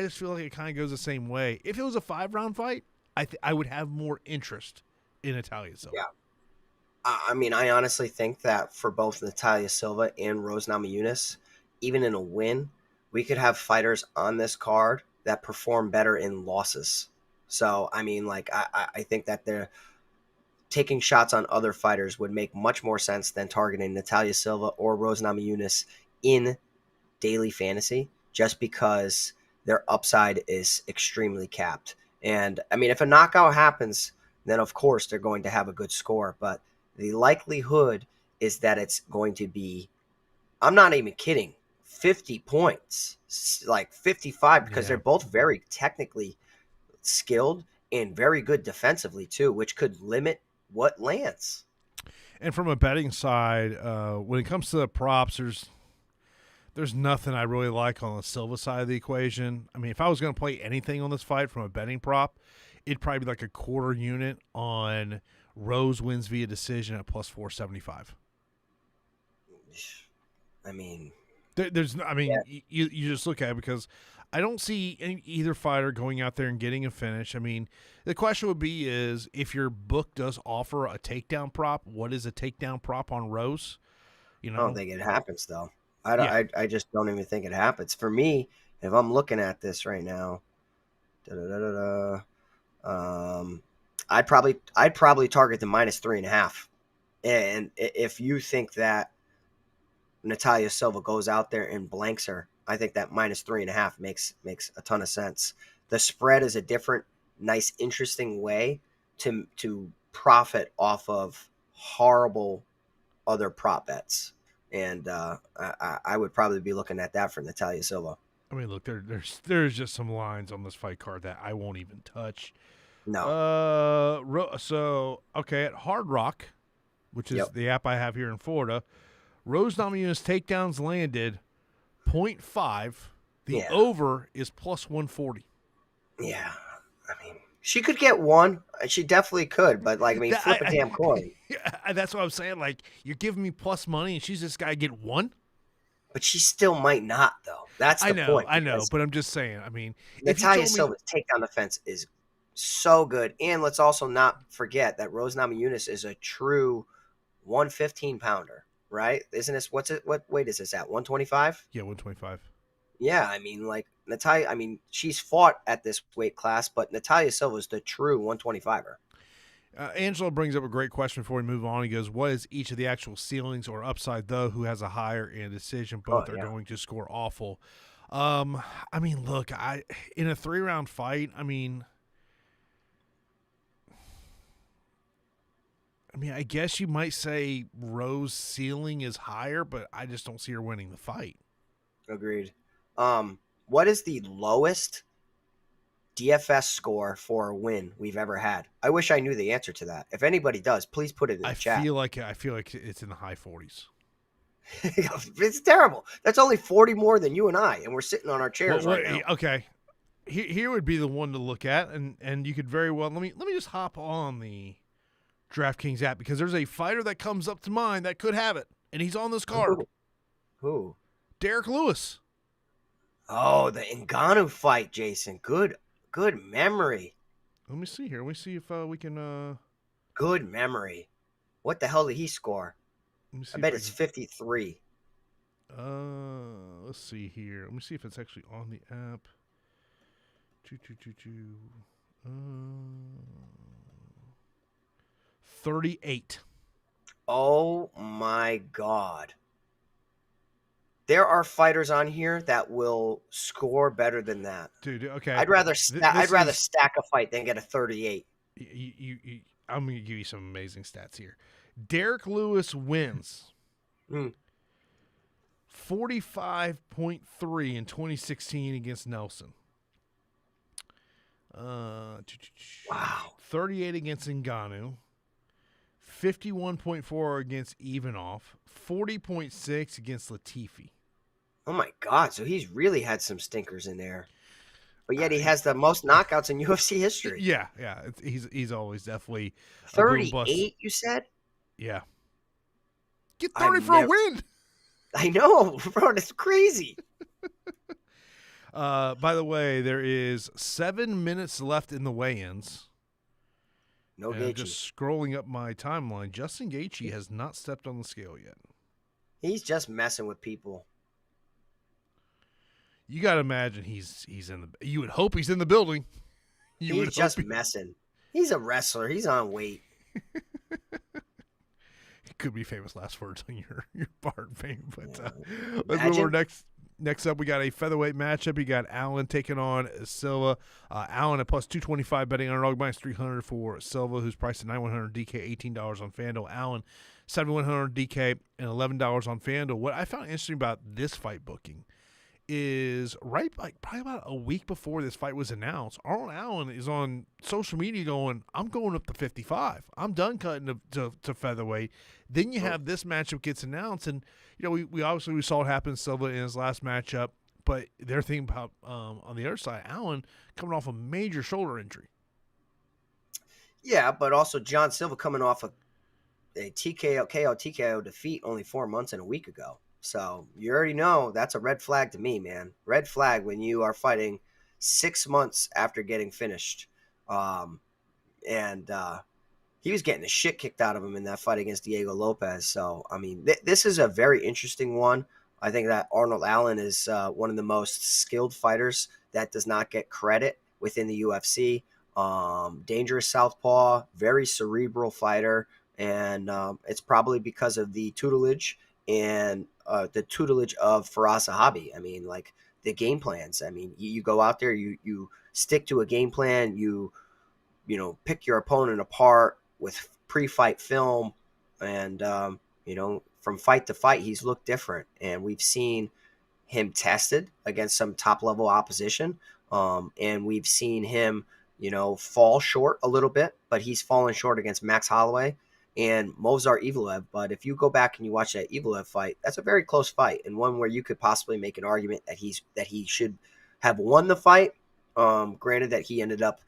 feel like it kind of goes the same way. If it was a 5-round fight, I would have more interest in Natalia Silva. Yeah. I honestly think that for both Natalia Silva and Rose Namajunas, even in a win, we could have fighters on this card that perform better in losses. So, I think that they're taking shots on other fighters would make much more sense than targeting Natalia Silva or Rose Namajunas in daily fantasy, just because their upside is extremely capped. And, if a knockout happens, then of course they're going to have a good score, but the likelihood is that it's going to be, I'm not even kidding, 50 points, like 55, because they're both very technically skilled and very good defensively too, which could limit what lands. And from a betting side, when it comes to the props, there's nothing I really like on the Silva side of the equation. If I was going to play anything on this fight from a betting prop, it'd probably be like a quarter unit on Rose wins via decision at plus 475. You just look at it because I don't see either fighter going out there and getting a finish. The question would be is if your book does offer a takedown prop, what is a takedown prop on Rose? I don't think it happens though. I just don't even think it happens. For me, if I'm looking at this right now, I'd probably target the -3.5. And if you think that Natalia Silva goes out there and blanks her, I think that -3.5 makes a ton of sense. The spread is a different, nice, interesting way to profit off of horrible other prop bets. And I would probably be looking at that for Natalia Silva. Look, there's just some lines on this fight card that I won't even touch. No. At Hard Rock, which is the app I have here in Florida, Rose Namajunas takedowns landed 0.5. The over is plus 140. Yeah. She could get one. She definitely could, but flip a damn coin. That's what I'm saying. Like, you're giving me plus money and she's just got to get one? But she still might not, though. That's the point. I know, but I'm just saying. Natalia Silva's takedown defense is so good. And let's also not forget that Rose Namajunas is a true 115-pounder, right? Isn't this, what weight is this at, 125? Yeah, 125. Yeah, Natalia, she's fought at this weight class, but Natalia Silva is the true 125er. Angelo brings up a great question before we move on. He goes, what is each of the actual ceilings or upside, though, who has a higher in decision? Both are going to score awful. Look, in a 3-round fight, I guess you might say Rose's ceiling is higher, but I just don't see her winning the fight. Agreed. What is the lowest DFS score for a win we've ever had? I wish I knew the answer to that. If anybody does, please put it in the chat. I feel like it's in the high 40s. It's terrible. That's only 40 more than you and I, and we're sitting on our chairs right now. Okay. Here would be the one to look at, and you could very well let me just hop on the DraftKings app because there's a fighter that comes up to mind that could have it, and he's on this card. Who? Derrick Lewis. Oh, the Ngannou fight, Jason. Good memory. Let me see here. Let me see if we can good memory. What the hell did he score? I bet it's 53. Let's see here. Let me see if it's actually on the app. 38. Oh my God. There are fighters on here that will score better than that. Dude, okay. I'd rather stack a fight than get a 38. I'm going to give you some amazing stats here. Derrick Lewis wins 45.3 in 2016 against Nelson. Wow. 38 against Ngannou. 51.4 against Ivanov. 40.6 against Latifi. Oh my God! So he's really had some stinkers in there, but yet he has the most knockouts in UFC history. Yeah. He's always definitely 38. You said? Yeah. Get 30 for a win. I know, bro. It's crazy. By the way, there is 7 minutes left in the weigh-ins. No Gaethje. Gaethje. Just scrolling up my timeline, Justin Gaethje has not stepped on the scale yet. He's just messing with people. You got to imagine he's in the. You would hope he's in the building. He's just messing. He's a wrestler. He's on weight. It could be famous last words on your part, fame. But let's move over next up. We got a featherweight matchup. You got Allen taking on Silva. Allen at plus 225 betting underdog minus 300 for Silva, who's priced at 9,100 DK, $18 on FanDuel. Allen 7,100 DK and $11 on FanDuel. What I found interesting about this fight booking is probably about a week before this fight was announced, Arnold Allen is on social media going, I'm going up to 55. I'm done cutting to featherweight. Then you have this matchup gets announced, and we obviously saw it happen to Silva in his last matchup, but they're thinking about on the other side, Allen coming off a major shoulder injury. Yeah, but also John Silva coming off a TKO defeat only 4 months and a week ago. So you already know that's a red flag to me, man. Red flag when you are fighting 6 months after getting finished. He was getting the shit kicked out of him in that fight against 𝗼𝐲𝐻. So, I mean, this is a very interesting one. I think that Arnold Allen is one of the most skilled fighters that does not get credit within the UFC. Dangerous southpaw, very cerebral fighter. And it's probably because of the tutelage and the tutelage of Firas Zahabi. I mean, like the game plans. I mean, you go out there, you stick to a game plan, you pick your opponent apart with pre-fight film, and from fight to fight, he's looked different, and we've seen him tested against some top-level opposition, and we've seen him, fall short a little bit, but he's fallen short against Max Holloway and Movsar Evloev. But if you go back and you watch that Evloev fight, that's a very close fight, and one where you could possibly make an argument that he should have won the fight. Granted that he ended up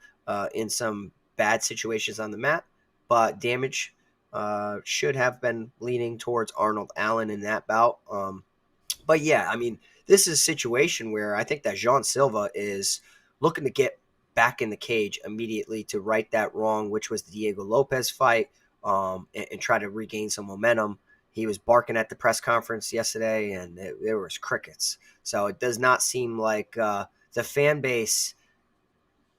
in some bad situations on the mat, but damage should have been leaning towards Arnold Allen in that bout. But yeah, I mean, this is a situation where I think that Jean Silva is looking to get back in the cage immediately to right that wrong, which was the 𝗼𝐲𝐻 fight, and try to regain some momentum. He was barking at the press conference yesterday, and there was crickets. So it does not seem like the fan base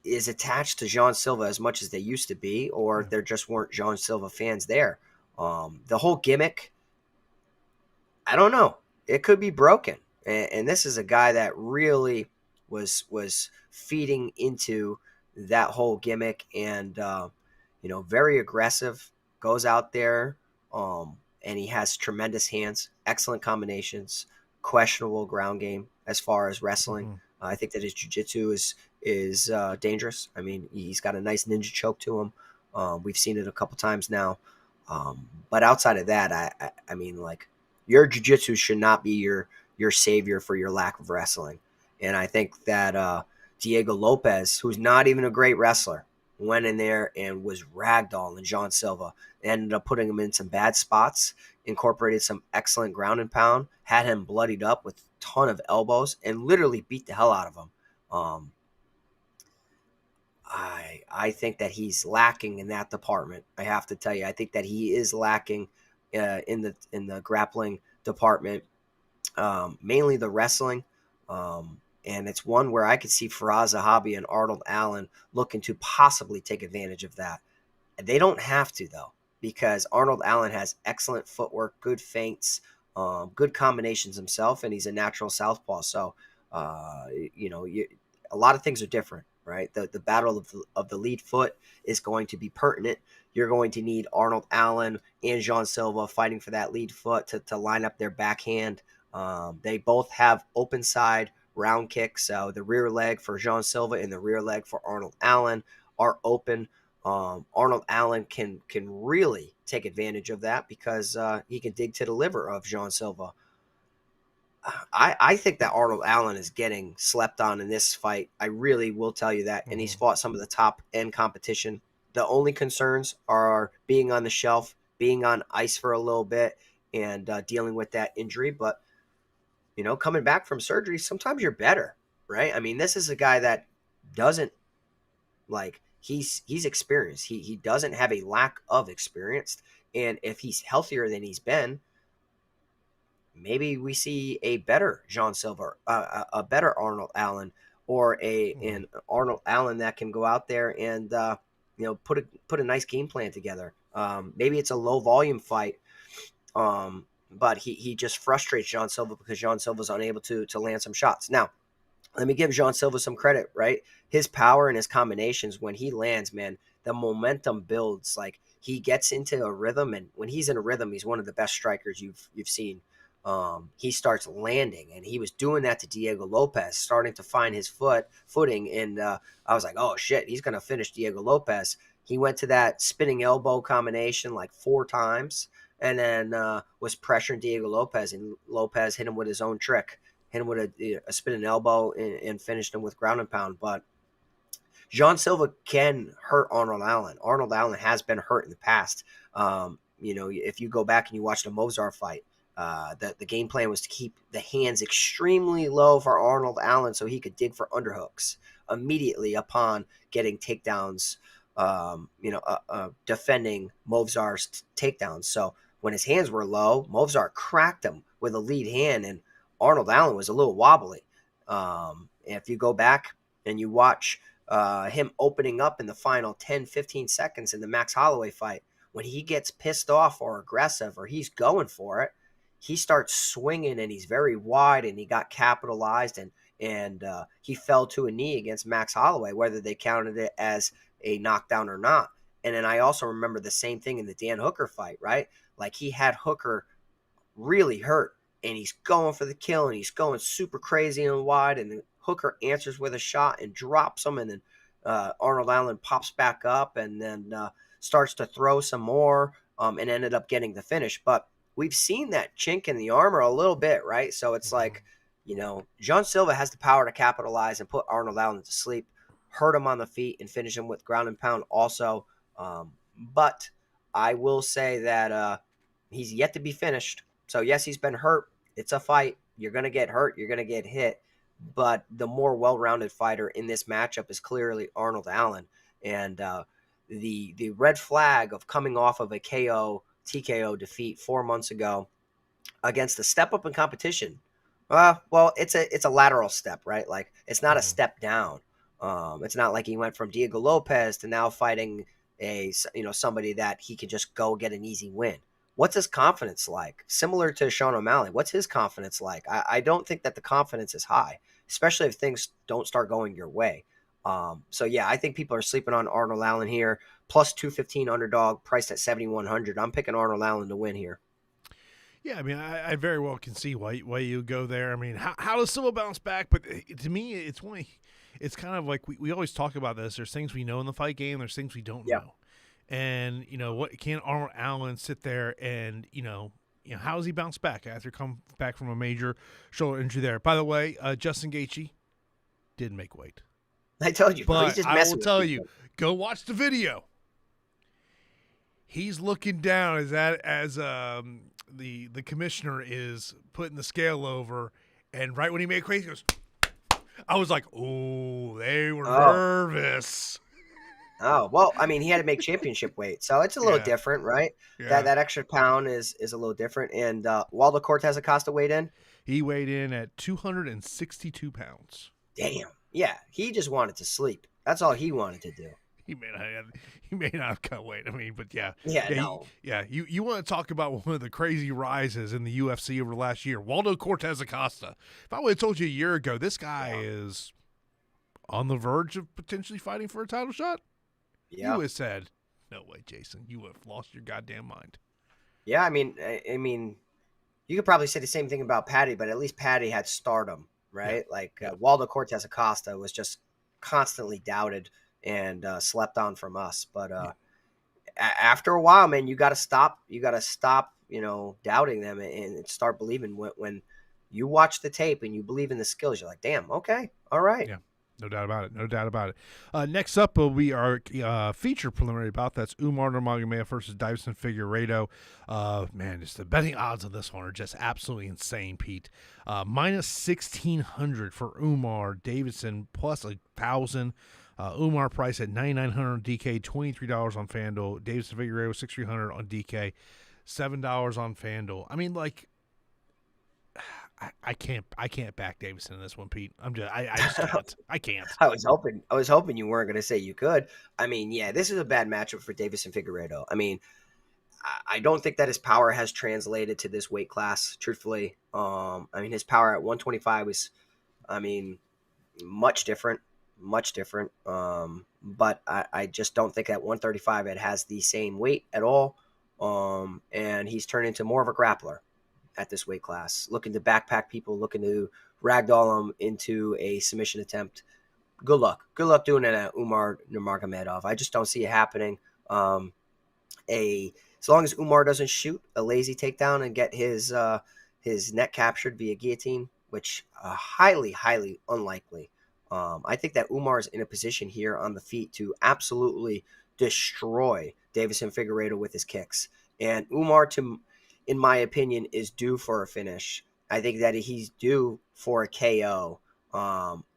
is attached to Jean Silva as much as they used to be, or there just weren't Jean Silva fans there. The whole gimmick, I don't know. It could be broken. And this is a guy that really was feeding into that whole gimmick, and very aggressive, goes out there, and he has tremendous hands, excellent combinations, questionable ground game as far as wrestling. Mm-hmm. I think that his jiu-jitsu is dangerous. I mean, he's got a nice ninja choke to him. We've seen it a couple times now. But outside of that, I mean, like, your jiu-jitsu should not be your savior for your lack of wrestling. And I think that 𝗼𝐲𝐻, who's not even a great wrestler, went in there and was ragdolling Jean Silva, ended up putting him in some bad spots, incorporated some excellent ground and pound, had him bloodied up with a ton of elbows, and literally beat the hell out of him. I think that he's lacking in that department. I have to tell you, I think that he is lacking in the grappling department, mainly the wrestling. And it's one where I could see 𝗲𝗄𝘗 and Arnold Allen looking to possibly take advantage of that. They don't have to, though, because Arnold Allen has excellent footwork, good feints, good combinations himself, and he's a natural southpaw. So, a lot of things are different, right? The battle of the lead foot is going to be pertinent. You're going to need Arnold Allen and Jean Silva fighting for that lead foot to line up their backhand. They both have open side round kicks. So the rear leg for Jean Silva and the rear leg for Arnold Allen are open. Arnold Allen can really take advantage of that because he can dig to the liver of Jean Silva. I think that Arnold Allen is getting slept on in this fight. I really will tell you that. And he's fought some of the top end competition. The only concerns are being on the shelf, being on ice for a little bit, and dealing with that injury. But, coming back from surgery, sometimes you're better, right? I mean, this is a guy that doesn't, he's experienced. He doesn't have a lack of experience. And if he's healthier than he's been, maybe we see a better Jean Silva, a better Arnold Allen, or an Arnold Allen that can go out there and put a nice game plan together. Maybe it's a low volume fight, but he just frustrates Jean Silva because Jean Silva's unable to land some shots. Now, let me give Jean Silva some credit, right? His power and his combinations, when he lands, man, the momentum builds. Like, he gets into a rhythm, and when he's in a rhythm, he's one of the best strikers you've seen. He starts landing, and he was doing that to Diego Lopez, starting to find his footing. And I was like, oh shit, he's going to finish Diego Lopez. He went to that spinning elbow combination like 4 times, and then was pressuring Diego Lopez, and Lopez hit him with his own trick, hit him with a spinning elbow and finished him with ground and pound. But Jean Silva can hurt Arnold Allen. Arnold Allen has been hurt in the past. If you go back and you watch the Movsar fight, the game plan was to keep the hands extremely low for Arnold Allen so he could dig for underhooks immediately upon getting takedowns, defending Movsar's takedowns. So when his hands were low, Movsar cracked him with a lead hand, and Arnold Allen was a little wobbly. If you go back and you watch him opening up in the final 10, 15 seconds in the Max Holloway fight, when he gets pissed off or aggressive or he's going for it, he starts swinging, and he's very wide, and he got capitalized, and he fell to a knee against Max Holloway, whether they counted it as a knockdown or not. And then I also remember the same thing in the Dan Hooker fight, right? Like, he had Hooker really hurt, and he's going for the kill, and he's going super crazy and wide, and then Hooker answers with a shot and drops him, and then Arnold Allen pops back up and then starts to throw some more and ended up getting the finish. But we've seen that chink in the armor a little bit, right? So it's like, Jean Silva has the power to capitalize and put Arnold Allen to sleep, hurt him on the feet, and finish him with ground and pound also. But I will say that he's yet to be finished. So, yes, he's been hurt. It's a fight. You're going to get hurt. You're going to get hit. But the more well-rounded fighter in this matchup is clearly Arnold Allen. And the red flag of coming off of a 𝐾𝐬 defeat 4 months ago against a step up in competition. Well, it's a lateral step, right? Like, it's not a step down. It's not like he went from Diego Lopez to now fighting somebody that he could just go get an easy win. What's his confidence like? Similar to Sean O'Malley, what's his confidence like? I don't think that the confidence is high, especially if things don't start going your way. So yeah, I think people are sleeping on Arnold Allen here. Plus 215 underdog, priced at 7,100. I'm picking Arnold Allen to win here. Yeah, I mean, I very well can see why you go there. I mean, how does Silva bounce back? But to me, it's kind of like we always talk about this. There's things we know in the fight game. There's things we don't know. And, what can Arnold Allen sit there and, how does he bounce back after come back from a major shoulder injury there? By the way, Justin Gaethje did make weight. I told you, but I will tell you, go watch the video. He's looking down as the commissioner is putting the scale over, and right when he made weight, he goes, I was like, oh, they were nervous. Oh, well, I mean, he had to make championship weight, so it's a little different, right? Yeah. That extra pound is a little different. And Waldo Cortes-Acosta weighed in? He weighed in at 262 pounds. Damn. Yeah, he just wanted to sleep. That's all he wanted to do. He may not have cut weight. I mean, but yeah. No. You want to talk about one of the crazy rises in the UFC over the last year? Waldo Cortes-Acosta. If I would have told you a year ago, this guy is on the verge of potentially fighting for a title shot, you would have said, "No way, Jason. You would have lost your goddamn mind." Yeah, I mean, you could probably say the same thing about Paddy, but at least Paddy had stardom, right? Waldo Cortes-Acosta was just constantly doubted and slept on from us. But after a while, man, you got to stop. You got to stop, doubting them and start believing. When you watch the tape and you believe in the skills, you're like, damn, okay, all right. Yeah. No doubt about it. Next up will be our feature preliminary bout. That's Umar Nurmagomedov versus Deiveson Figueiredo. Man, just the betting odds on this one are just absolutely insane, Pete. Minus 1,600 for Umar. Deiveson plus 1,000. Umar price at 9,900 on DK, $23 on FanDuel. Deiveson Figueiredo 6,300 on DK, $7 on FanDuel. I mean, I can't back Deiveson in this one, Pete. I just can't. I can't. I was hoping you weren't going to say you could. I mean, yeah, this is a bad matchup for Deiveson Figueiredo. I mean, I don't think that his power has translated to this weight class, truthfully. I mean, his power at 125 was, much different. But I just don't think at 135 it has the same weight at all. And he's turned into more of a grappler at this weight class, looking to backpack people, looking to ragdoll them into a submission attempt. Good luck doing it at Umar Nurmagomedov. I just don't see it happening. As long as Umar doesn't shoot a lazy takedown and get his neck captured via guillotine, which highly unlikely. I think that Umar is in a position here on the feet to absolutely destroy Deiveson Figueiredo with his kicks. And Umar, in my opinion, is due for a finish. I think that he's due for a KO,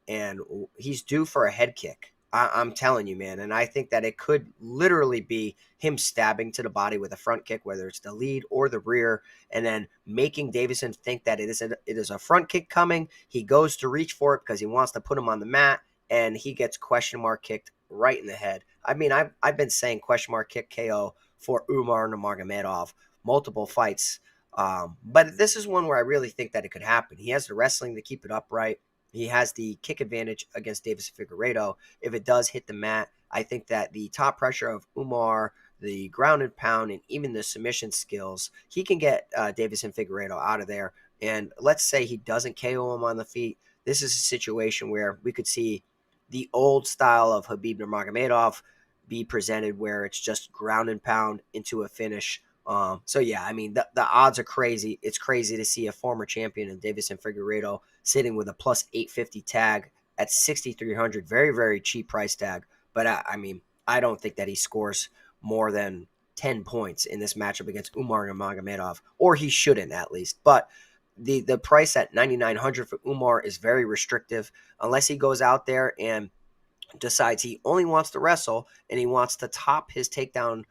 and he's due for a head kick. I'm telling you, man. And I think that it could literally be him stabbing to the body with a front kick, whether it's the lead or the rear, and then making Deiveson think that it is a front kick coming. He goes to reach for it because he wants to put him on the mat, and he gets question mark kicked right in the head. I mean, I've been saying question mark kick KO for Umar Nurmagomedov multiple fights. But this is one where I really think that it could happen. He has the wrestling to keep it upright. He has the kick advantage against Deiveson Figueiredo. If it does hit the mat, I think that the top pressure of Umar, the ground and pound, and even the submission skills, he can get Deiveson Figueiredo out of there. And let's say he doesn't KO him on the feet. This is a situation where we could see the old style of Khabib Nurmagomedov be presented, where it's just ground and pound into a finish. So yeah, I mean, the odds are crazy. It's crazy to see a former champion in Deiveson Figueiredo sitting with a plus 850 tag at 6,300. Very, very cheap price tag. But I mean, I don't think that he scores more than 10 points in this matchup against Umar Nurmagomedov, or he shouldn't at least. But the price at 9,900 for Umar is very restrictive unless he goes out there and decides he only wants to wrestle and he wants to top his takedown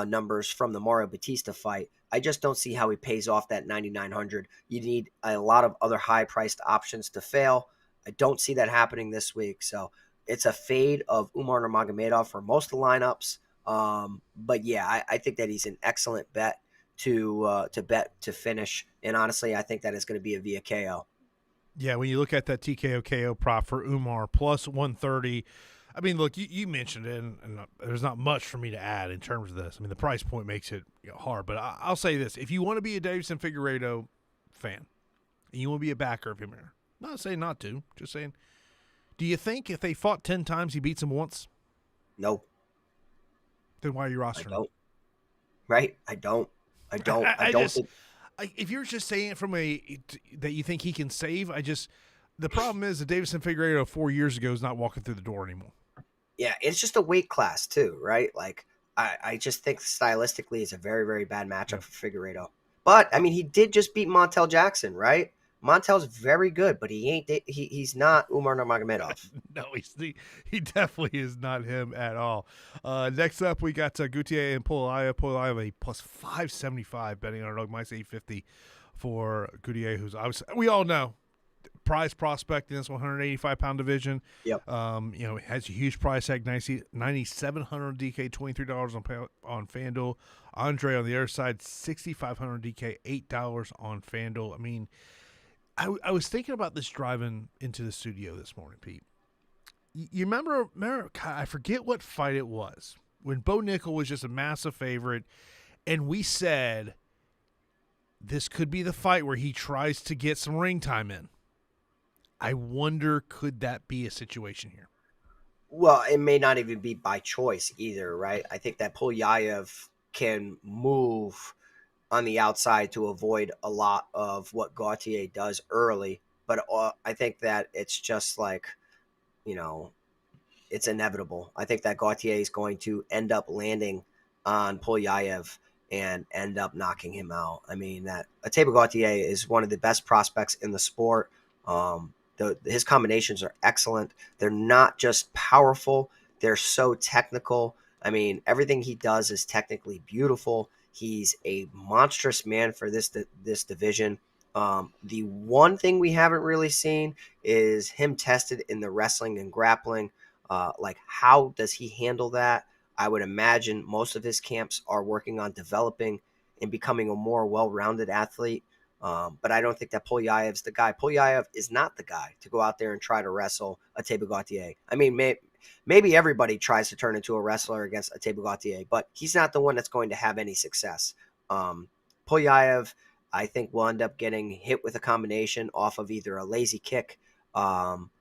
numbers from the Mario Batista fight. I just don't see how he pays off that 9,900. You need a lot of other high-priced options to fail. I don't see that happening this week. So it's a fade of Umar Nurmagomedov for most of the lineups. But yeah, I think that he's an excellent bet to bet to finish. And honestly, I think that is going to be a via KO. Yeah, when you look at that TKO KO prop for Umar plus 130. I mean, look, you mentioned it, and there's not much for me to add in terms of this. I mean, the price point makes it hard, but I'll say this. If you want to be a Deiveson Figueiredo fan, and you want to be a backer of him here, not saying not to, just saying, do you think if they fought 10 times, he beats him once? No. Then why are you rostering him? I don't. Right? I don't think. If you're just saying it from that you think he can save, the problem is that Deiveson Figueiredo 4 years ago is not walking through the door anymore. Yeah, it's just a weight class too, right? Like I just think stylistically it's a very, very bad matchup for Figueiredo. But I mean, he did just beat Montel Jackson, right? Montel's very good, but he's not Umar Nurmagomedov. No, he definitely is not him at all. Next up, we got Gautier and 𝗏𝗏𝘁𝘀. 𝗏𝗏𝘁𝘀 a plus 575 betting on Arnold, minus 850 for Gautier, who's obviously, we all know, prize prospect in this 185-pound division. Yep. Has a huge price tag, 9,700 DK, $23 on FanDuel. Andrey on the other side, 6,500 DK, $8 on FanDuel. I mean, I was thinking about this driving into the studio this morning, Pete. You remember, I forget what fight it was, when Bo Nickel was just a massive favorite, and we said this could be the fight where he tries to get some ring time in. I wonder, could that be a situation here? Well, it may not even be by choice either, right? I think that 𝗏𝗏𝘁𝘀 can move on the outside to avoid a lot of what Gautier does early. But I think that it's just like, it's inevitable. I think that Gautier is going to end up landing on 𝗏𝗏𝘁𝘀 and end up knocking him out. I mean, that Ateba Gautier is one of the best prospects in the sport. His combinations are excellent. They're not just powerful. They're so technical. I mean, everything he does is technically beautiful. He's a monstrous man for this division. The one thing we haven't really seen is him tested in the wrestling and grappling. Like, how does he handle that? I would imagine most of his camps are working on developing and becoming a more well-rounded athlete. But I don't think that 𝗏𝗏𝘁𝘀's the guy. 𝗏𝗏𝘁𝘀 is not the guy to go out there and try to wrestle Ateba Gautier. I mean, maybe everybody tries to turn into a wrestler against Ateba Gautier, but he's not the one that's going to have any success. 𝗏𝗏𝘁𝘀, I think, will end up getting hit with a combination off of either a lazy kick and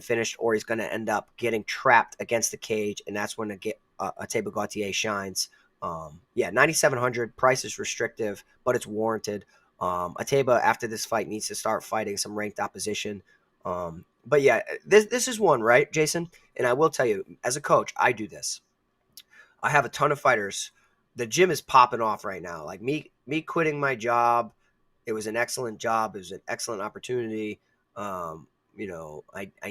finished, or he's going to end up getting trapped against the cage, and that's when Ateba Gautier shines. 9,700, price is restrictive, but it's warranted. Ateba, after this fight, needs to start fighting some ranked opposition. But yeah, this is one, right, Jason? And I will tell you, as a coach, I do this. I have a ton of fighters. The gym is popping off right now. Like me quitting my job, it was an excellent job. It was an excellent opportunity. I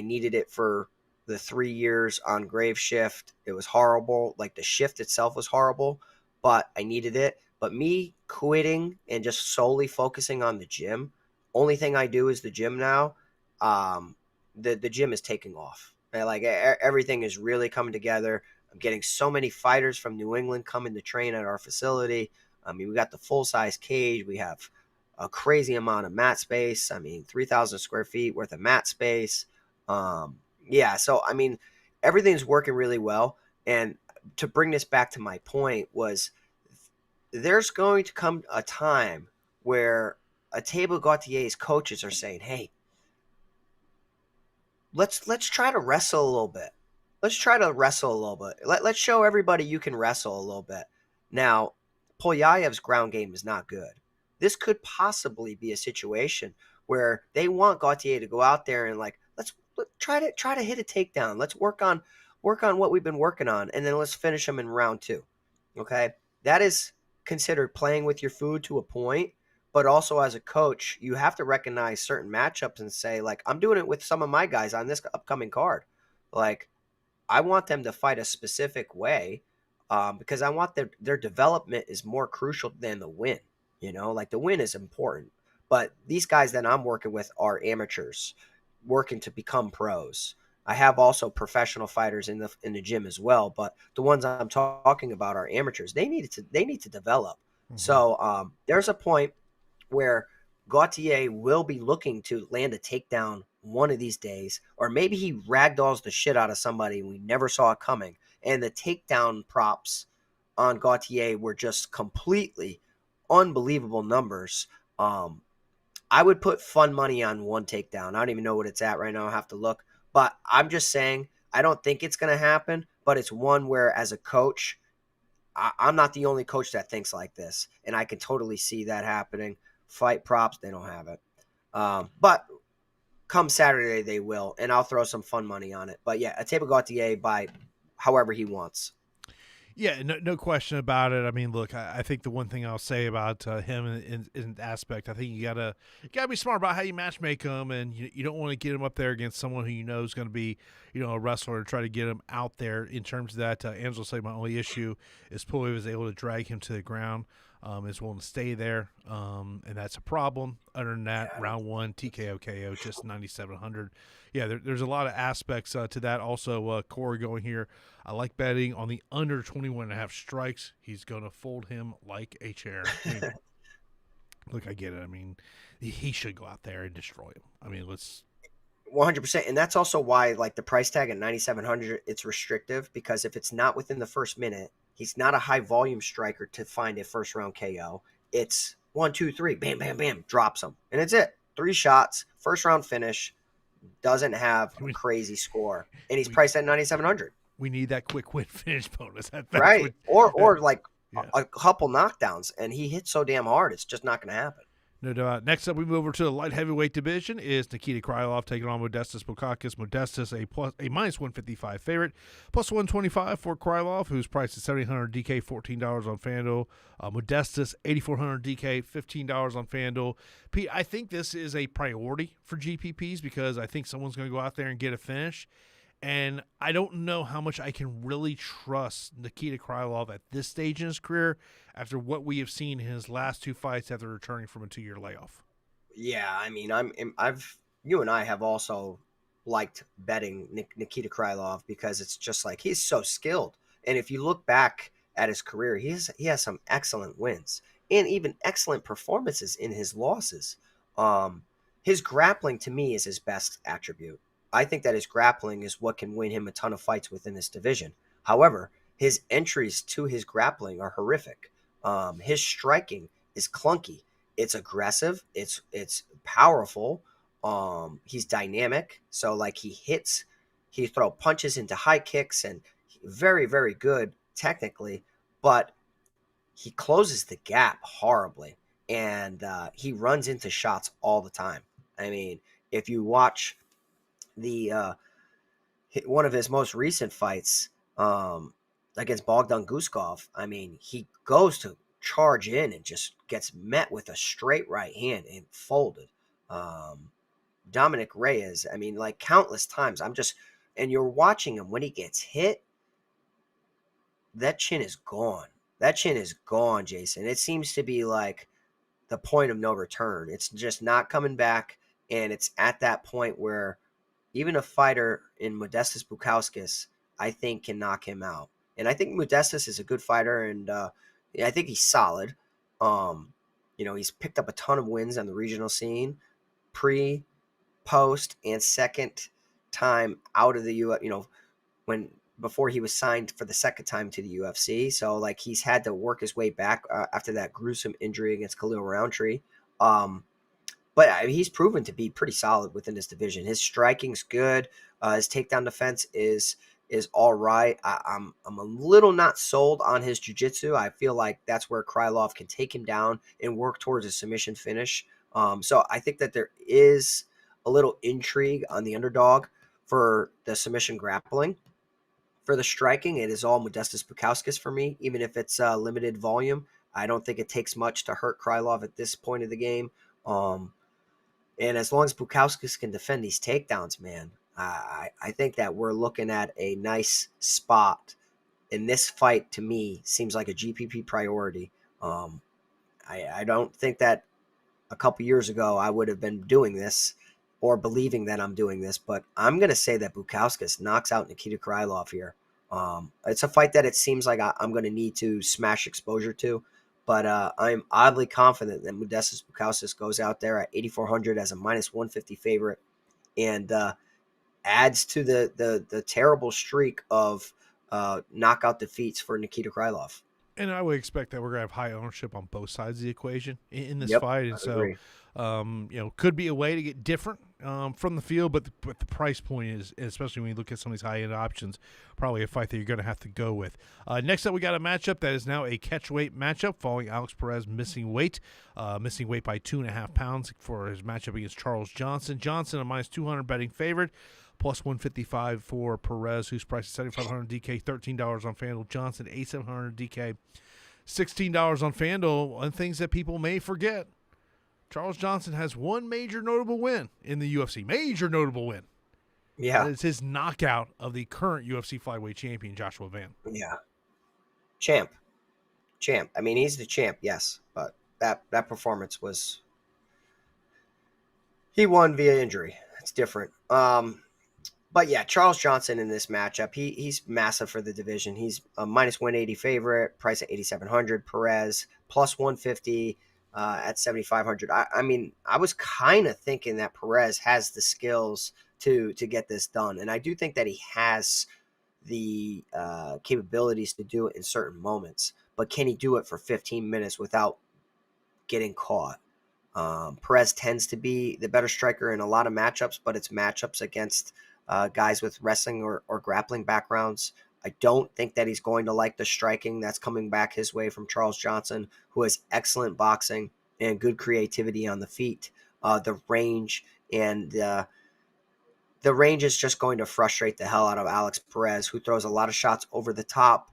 needed it for the 3 years on grave shift. It was horrible. Like, the shift itself was horrible, but I needed it. But me quitting and just solely focusing on the gym, only thing I do is the gym now. The gym is taking off. Like, everything is really coming together. I'm getting so many fighters from New England coming to train at our facility. I mean, we got the full-size cage. We have a crazy amount of mat space. I mean, 3,000 square feet worth of mat space. So, I mean, everything's working really well. And to bring this back to my point was, there's going to come a time where Ateba Gautier's coaches are saying, hey, let's try to wrestle a little bit. Let's try to wrestle a little bit. Let's show everybody you can wrestle a little bit. Now, 𝗏𝗏𝘁𝘀's ground game is not good. This could possibly be a situation where they want Gautier to go out there and, like, let's try to hit a takedown. Let's work on what we've been working on, and then let's finish them in round 2. Okay? That is considered playing with your food to a point, but also as a coach, you have to recognize certain matchups and say, like, I'm doing it with some of my guys on this upcoming card. Like, I want them to fight a specific way because I want their development is more crucial than the win. Like, the win is important, but these guys that I'm working with are amateurs working to become pros. I have also professional fighters in the gym as well, but the ones I'm talking about are amateurs. They need to develop. Mm-hmm. So there's a point where Gautier will be looking to land a takedown one of these days, or maybe he ragdolls the shit out of somebody and we never saw it coming. And the takedown props on Gautier were just completely unbelievable numbers. I would put fun money on one takedown. I don't even know what it's at right now. I'll have to look. But I'm just saying, I don't think it's going to happen, but it's one where, as a coach, I'm not the only coach that thinks like this, and I can totally see that happening. Fight props, they don't have it. But come Saturday, they will, and I'll throw some fun money on it. But yeah, Ateba Gautier by however he wants. Yeah, no question about it. I mean, look, I think the one thing I'll say about him in aspect, I think you gotta be smart about how you matchmake him, and you don't want to get him up there against someone who you know is going to be, a wrestler, to try to get him out there. In terms of that, Angela said my only issue is Pulley was able to drag him to the ground, is willing to stay there, and that's a problem. Other than that, round one, 𝐃𝐬𝐬𝐜, just 9,700. Yeah, there's a lot of aspects to that. Also, Corey going here. I like betting on the under 21.5 strikes. He's going to fold him like a chair. I mean, look, I get it. I mean, he should go out there and destroy him. I mean, let's 100%. And that's also why, like, the price tag at 9,700, it's restrictive, because if it's not within the first minute, he's not a high volume striker to find a first round KO. It's 1, 2, 3, bam, bam, bam, drops him. And it's it. 3 shots, first round finish, doesn't have a crazy score. And he's priced at 9,700. We need that quick win finish bonus. Right. Or a couple knockdowns, and he hits so damn hard, it's just not going to happen. No doubt. Next up, we move over to the light heavyweight division. Is Nikita Krylov taking on Modestas Bukauskas. Modestas a minus 155 favorite, plus 125 for Krylov, who's priced at 7,800 DK, $14 on FanDuel. Modestas 8,400 DK, $15 on FanDuel. Pete, I think this is a priority for GPPs because I think someone's going to go out there and get a finish. And I don't know how much I can really trust Nikita Krylov at this stage in his career after what we have seen in his last 2 fights after returning from a 2-year layoff. Yeah, I mean, you and I have also liked betting Nikita Krylov because it's just like he's so skilled. And if you look back at his career, he has some excellent wins and even excellent performances in his losses. His grappling to me is his best attribute. I think that his grappling is what can win him a ton of fights within this division. However, his entries to his grappling are horrific. His striking is clunky. It's aggressive. It's powerful. He's dynamic. So like he throw punches into high kicks and very, very good technically, but he closes the gap horribly. And he runs into shots all the time. I mean, if you watch one of his most recent fights against Bogdan Guskov, I mean, he goes to charge in and just gets met with a straight right hand and folded. Dominic Reyes, I mean, like countless times, and you're watching him when he gets hit, that chin is gone. That chin is gone, Jason. It seems to be like the point of no return. It's just not coming back, and it's at that point where even a fighter in Modestas Bukauskas, I think, can knock him out. And I think Modestas is a good fighter, and I think he's solid. He's picked up a ton of wins on the regional scene, pre, post, and second time out of the before he was signed for the second time to the UFC. So, like, he's had to work his way back after that gruesome injury against Khalil Roundtree. But he's proven to be pretty solid within this division. His striking's good. His takedown defense is all right. I'm a little not sold on his jiu-jitsu. I feel like that's where Krylov can take him down and work towards a submission finish. So I think that there is a little intrigue on the underdog for the submission grappling. For the striking, it is all Modestas Bukauskas for me, even if it's limited volume. I don't think it takes much to hurt Krylov at this point of the game. And as long as Bukauskas can defend these takedowns, man, I think that we're looking at a nice spot. And this fight, to me, seems like a GPP priority. I don't think that a couple years ago I would have been doing this or believing that I'm doing this, but I'm going to say that Bukauskas knocks out Nikita Krylov here. It's a fight that it seems like I'm going to need to smash exposure to. But I'm oddly confident that Modestas Bukauskas goes out there at 8,400 as a minus 150 favorite and adds to the terrible streak of knockout defeats for Nikita Krylov. And I would expect that we're going to have high ownership on both sides of the equation in this fight. And so, could be a way to get different from the field, but the price point is, especially when you look at some of these high-end options, probably a fight that you're going to have to go with. Next up, we got a matchup that is now a catchweight matchup following Alex Perez missing weight by 2.5 pounds for his matchup against Charles Johnson. Johnson, a minus 200 betting favorite, plus 155 for Perez, who's priced at 7,500 DK, $13 on FanDuel. Johnson, 8,700 DK, $16 on FanDuel. And things that people may forget, Charles Johnson has one major notable win in the UFC. Major notable win. Yeah. It's his knockout of the current UFC flyweight champion, Joshua Van. Yeah. Champ. I mean, he's the champ, yes. But that performance was... He won via injury. It's different. But yeah, Charles Johnson in this matchup, he's massive for the division. He's a minus 180 favorite, price at 8,700. Perez, plus 150 at 7,500. I mean, I was kind of thinking that Perez has the skills to get this done. And I do think that he has the capabilities to do it in certain moments. But can he do it for 15 minutes without getting caught? Perez tends to be the better striker in a lot of matchups, but it's matchups against guys with wrestling or grappling backgrounds. I don't think that he's going to like the striking that's coming back his way from Charles Johnson, who has excellent boxing and good creativity on the feet. The range is just going to frustrate the hell out of Alex Perez, who throws a lot of shots over the top,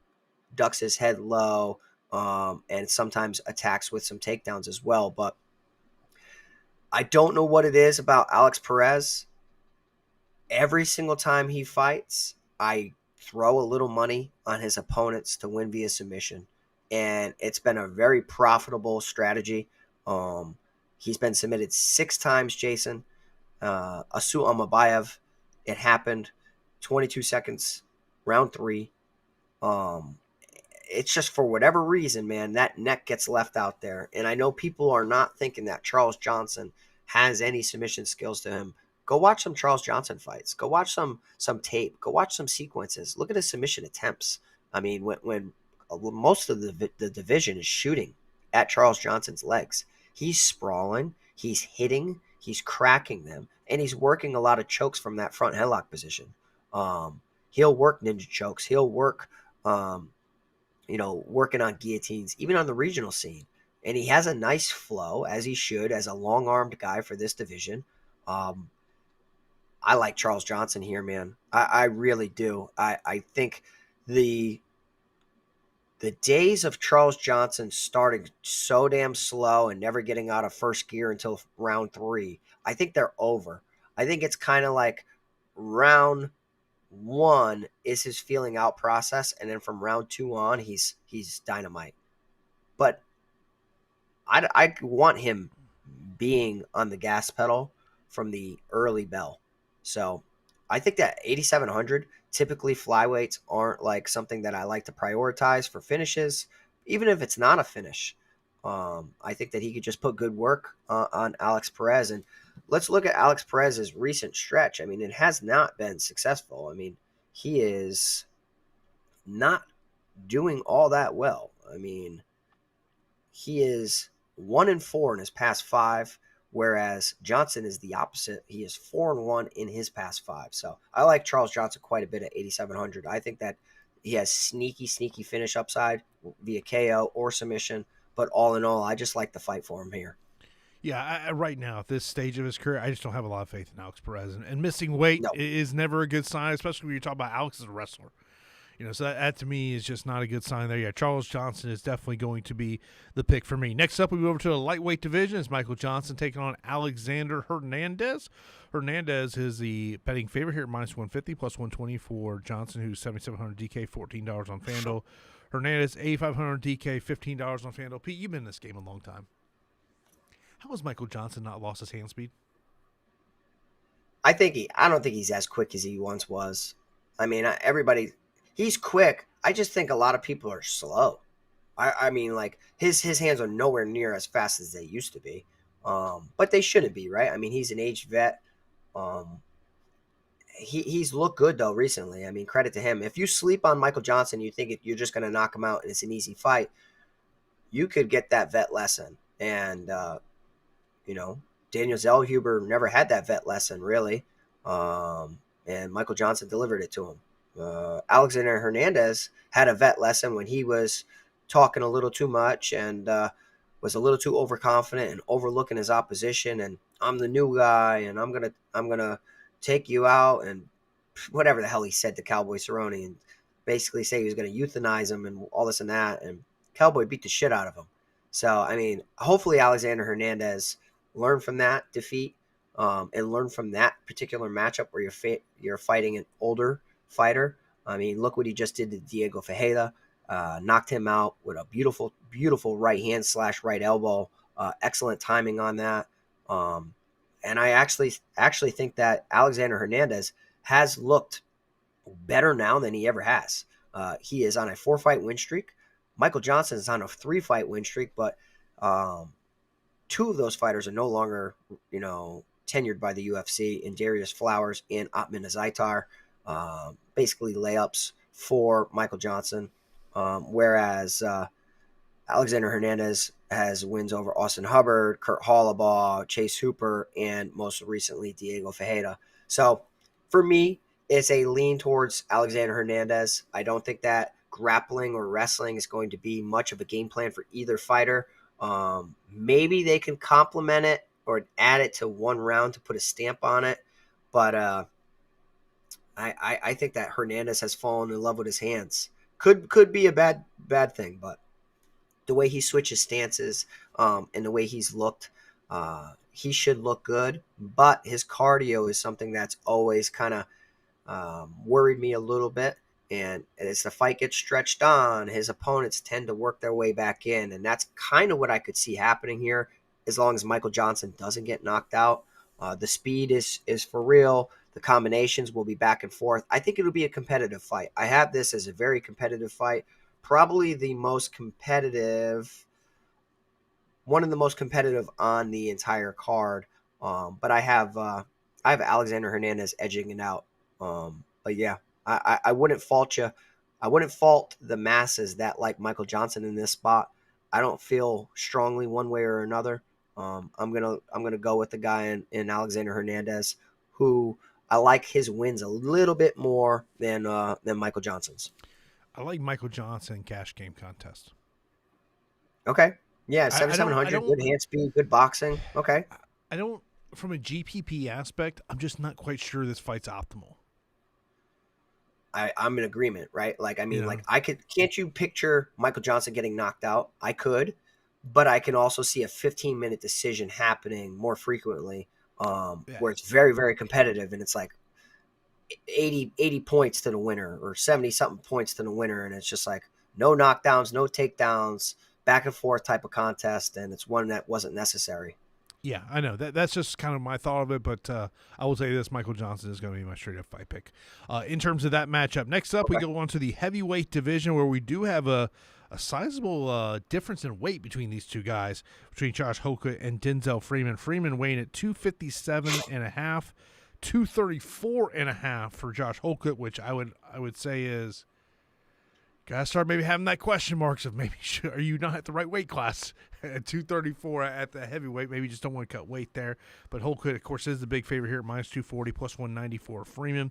ducks his head low, and sometimes attacks with some takedowns as well. But I don't know what it is about Alex Perez. Every single time he fights, I throw a little money on his opponents to win via submission. And it's been a very profitable strategy. He's been submitted 6 times, Jason. 𝗵𝗄, it happened 22 seconds, round 3. It's just for whatever reason, man, that neck gets left out there. And I know people are not thinking that Charles Johnson has any submission skills to him. Go watch some Charles Johnson fights. Go watch some tape. Go watch some sequences. Look at his submission attempts. I mean, when most of the division is shooting at Charles Johnson's legs, he's sprawling, he's hitting, he's cracking them, and he's working a lot of chokes from that front headlock position. He'll work ninja chokes. He'll work, working on guillotines, even on the regional scene. And he has a nice flow, as he should, as a long-armed guy for this division. I like Charles Johnson here, man. I really do. I think the days of Charles Johnson starting so damn slow and never getting out of first gear until round 3, I think they're over. I think it's kind of like round 1 is his feeling out process, and then from round 2 on, he's dynamite. But I want him being on the gas pedal from the early bell. So I think that 8,700, typically flyweights aren't like something that I like to prioritize for finishes, even if it's not a finish. I think that he could just put good work on Alex Perez. And let's look at Alex Perez's recent stretch. I mean, it has not been successful. I mean, he is not doing all that well. I mean, he is 1-4 in his past 5. Whereas Johnson is the opposite. He is 4-1 in his past 5. So I like Charles Johnson quite a bit at 8,700. I think that he has sneaky finish upside via KO or submission. But all in all, I just like the fight for him here. Yeah, right now at this stage of his career, I just don't have a lot of faith in Alex Perez. And missing weight is never a good sign, especially when you're talking about Alex as a wrestler. So that to me is just not a good sign there. Yeah, Charles Johnson is definitely going to be the pick for me. Next up, we go over to the lightweight division. It's Michael Johnson taking on Alexander Hernandez. Hernandez is the betting favorite here at minus 150, plus 120 for Johnson, who's 7,700 DK, $14 on FanDuel. Hernandez, 8,500 DK, $15 on FanDuel. Pete, you've been in this game a long time. How has Michael Johnson not lost his hand speed? I don't think he's as quick as he once was. I mean, he's quick. I just think a lot of people are slow. I mean, like, his hands are nowhere near as fast as they used to be. But they shouldn't be, right? I mean, he's an aged vet. He's looked good, though, recently. I mean, credit to him. If you sleep on Michael Johnson, you think you're just going to knock him out and it's an easy fight, you could get that vet lesson. And, Daniel Zellhuber never had that vet lesson, really. And Michael Johnson delivered it to him. Alexander Hernandez had a vet lesson when he was talking a little too much and was a little too overconfident and overlooking his opposition. And I'm the new guy, and I'm gonna take you out. And whatever the hell he said to 𝗃𝐢𝐬𝐬𝐿 and basically say he was going to euthanize him and all this and that. And 𝗃𝐽boy beat the shit out of him. So, I mean, hopefully Alexander Hernandez learned from that defeat and learned from that particular matchup where you're fighting an older fighter. I mean, look what he just did to Diego Ferreira. Knocked him out with a beautiful, beautiful right hand / right elbow. Excellent timing on that. And I actually think that Alexander Hernandez has looked better now than he ever has. He is on a 4-fight win streak. Michael Johnson is on a 3-fight win streak, but 2 of those fighters are no longer, tenured by the UFC, in Darius Flowers and Ottman Azaitar. Basically layups for Michael Johnson. Whereas Alexander Hernandez has wins over Austin Hubbard, Kurt Holobaugh, Chase Hooper, and most recently Diego Ferreira. So for me, it's a lean towards Alexander Hernandez. I don't think that grappling or wrestling is going to be much of a game plan for either fighter. Maybe they can complement it or add it to one round to put a stamp on it. But I think that Hernandez has fallen in love with his hands. Could be a bad thing, but the way he switches stances and the way he's looked, he should look good. But his cardio is something that's always kind of worried me a little bit. And as the fight gets stretched on, his opponents tend to work their way back in. And that's kind of what I could see happening here, as long as Michael Johnson doesn't get knocked out. The speed is for real. The combinations will be back and forth. I think it'll be a competitive fight. I have this as a very competitive fight. Probably the most competitive, one of the most competitive on the entire card. But I have Alexander Hernandez edging it out. But yeah, I wouldn't fault you. I wouldn't fault the masses that like Michael Johnson in this spot. I don't feel strongly one way or another. I'm gonna go with the guy in Alexander Hernandez, who I like his wins a little bit more than Michael Johnson's. I like Michael Johnson cash game contest. Okay. Yeah, 7,700, good hand speed, good boxing. Okay. I don't, from a GPP aspect, I'm just not quite sure this fight's optimal. I'm in agreement, right? Like, I mean, can't you picture Michael Johnson getting knocked out? I could, but I can also see a 15-minute decision happening more frequently, where it's very, very competitive and it's like 80 points to the winner or 70-something points to the winner. And it's just like no knockdowns, no takedowns, back and forth type of contest. And it's one that wasn't necessary. Yeah, I know. That's just kind of my thought of it, but I will say this, Michael Johnson is going to be my straight-up fight pick. In terms of that matchup, next up we go on to the heavyweight division, where we do have a sizable difference in weight between these two guys, between Josh Hokut and Denzel Freeman. Freeman weighing at 257.5, 234.5 for Josh Hokut, which I would say is, gotta start maybe having that question marks of maybe are you not at the right weight class at 234 at the heavyweight? Maybe you just don't want to cut weight there. But Hokut, of course, is the big favorite here at minus 240 plus 190 for Freeman.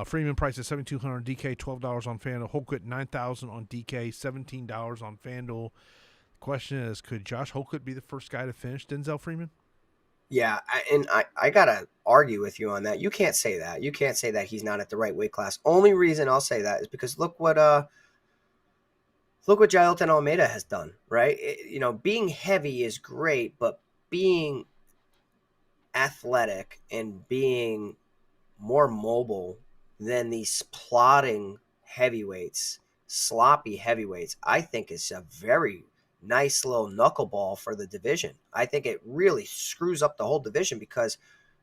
Freeman price at $7,200 on DK, $12 on FanDuel. Hokut $9,000 on DK, $17 on FanDuel. The question is, could Josh Hokut be the first guy to finish Denzel Freeman? Yeah, I gotta argue with you on that. You can't say that. You can't say that he's not at the right weight class. Only reason I'll say that is because look what Jailton Almeida has done, right? Being heavy is great, but being athletic and being more mobile than these plodding heavyweights, sloppy heavyweights, I think is a very nice little knuckleball for the division. I think it really screws up the whole division because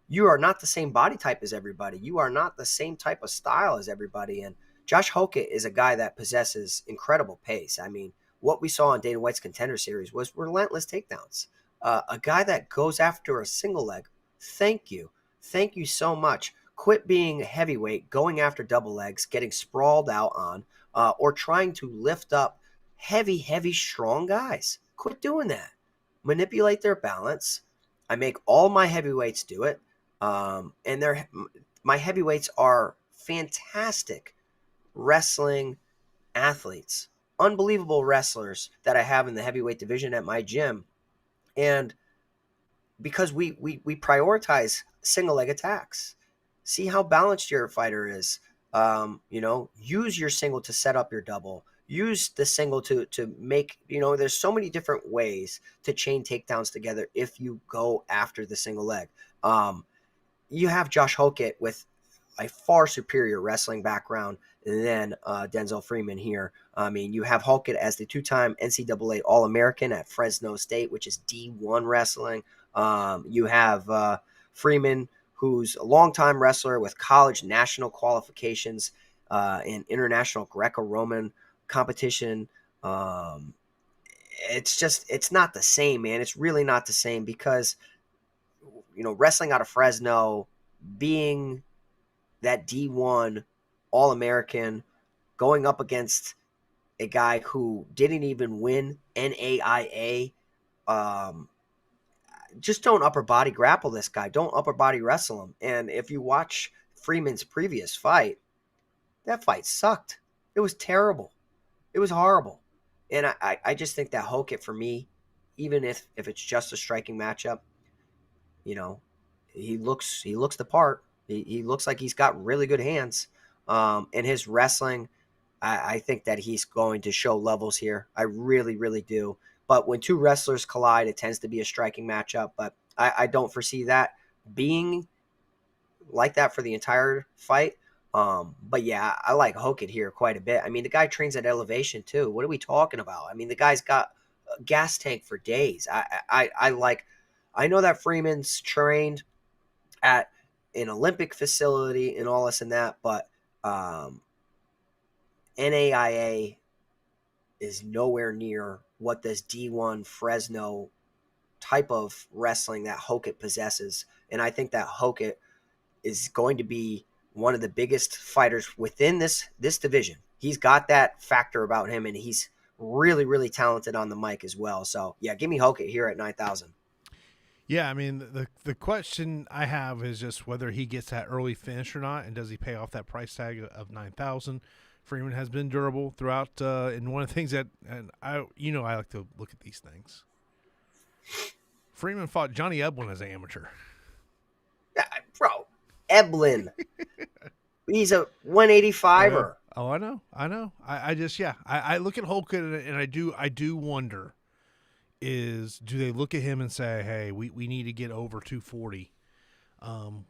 you are not the same body type as everybody. You are not the same type of style as everybody. And Josh Hokut is a guy that possesses incredible pace. I mean, what we saw in Dana White's Contender Series was relentless takedowns. A guy that goes after a single leg. Thank you. Thank you so much. Quit being a heavyweight, going after double legs, getting sprawled out on, or trying to lift up heavy, strong guys. Quit doing that. Manipulate their balance. I make all my heavyweights do it. And my heavyweights are fantastic wrestling athletes, unbelievable wrestlers that I have in the heavyweight division at my gym. And because we prioritize single leg attacks, See how balanced your fighter is. Use your single to set up your double. Use the single to make, there's so many different ways to chain takedowns together if you go after the single leg. You have Josh Hokett with a far superior wrestling background than Denzel Freeman here. I mean, you have Hokett as the 2-time NCAA All-American at Fresno State, which is D1 wrestling. You have Freeman, who's a longtime wrestler with college national qualifications and international Greco-Roman competition. It's not the same, man. It's really not the same because, wrestling out of Fresno, being that D1 All-American, going up against a guy who didn't even win NAIA, just don't upper body grapple this guy. Don't upper body wrestle him. And if you watch Freeman's previous fight, that fight sucked. It was terrible. It was horrible. And I just think that Hokett, for me, even if it's just a striking matchup, he looks the part. He looks like he's got really good hands. And his wrestling, I think that he's going to show levels here. I really, really do. But when two wrestlers collide, it tends to be a striking matchup. But I don't foresee that being like that for the entire fight. But yeah, I like Hokett here quite a bit. I mean, the guy trains at Elevation too. What are we talking about? I mean, the guy's got a gas tank for days. I know that Freeman's trained at an Olympic facility and all this and that, but NAIA is nowhere near what this D1 Fresno type of wrestling that Hokett possesses. And I think that Hokett is going to be one of the biggest fighters within this division. He's got that factor about him, and he's really, really talented on the mic as well. So, yeah, give me Hokett here at 9,000. Yeah, I mean, the question I have is just whether he gets that early finish or not, and does he pay off that price tag of 9,000? Freeman has been durable throughout, and one of the things that, and I like to look at these things. Freeman fought Johnny Eblen as an amateur. Yeah, bro, Eblen, he's a 185er. Oh, I know. I look at Holkett and I do wonder. Do they look at him and say, hey, we need to get over 240?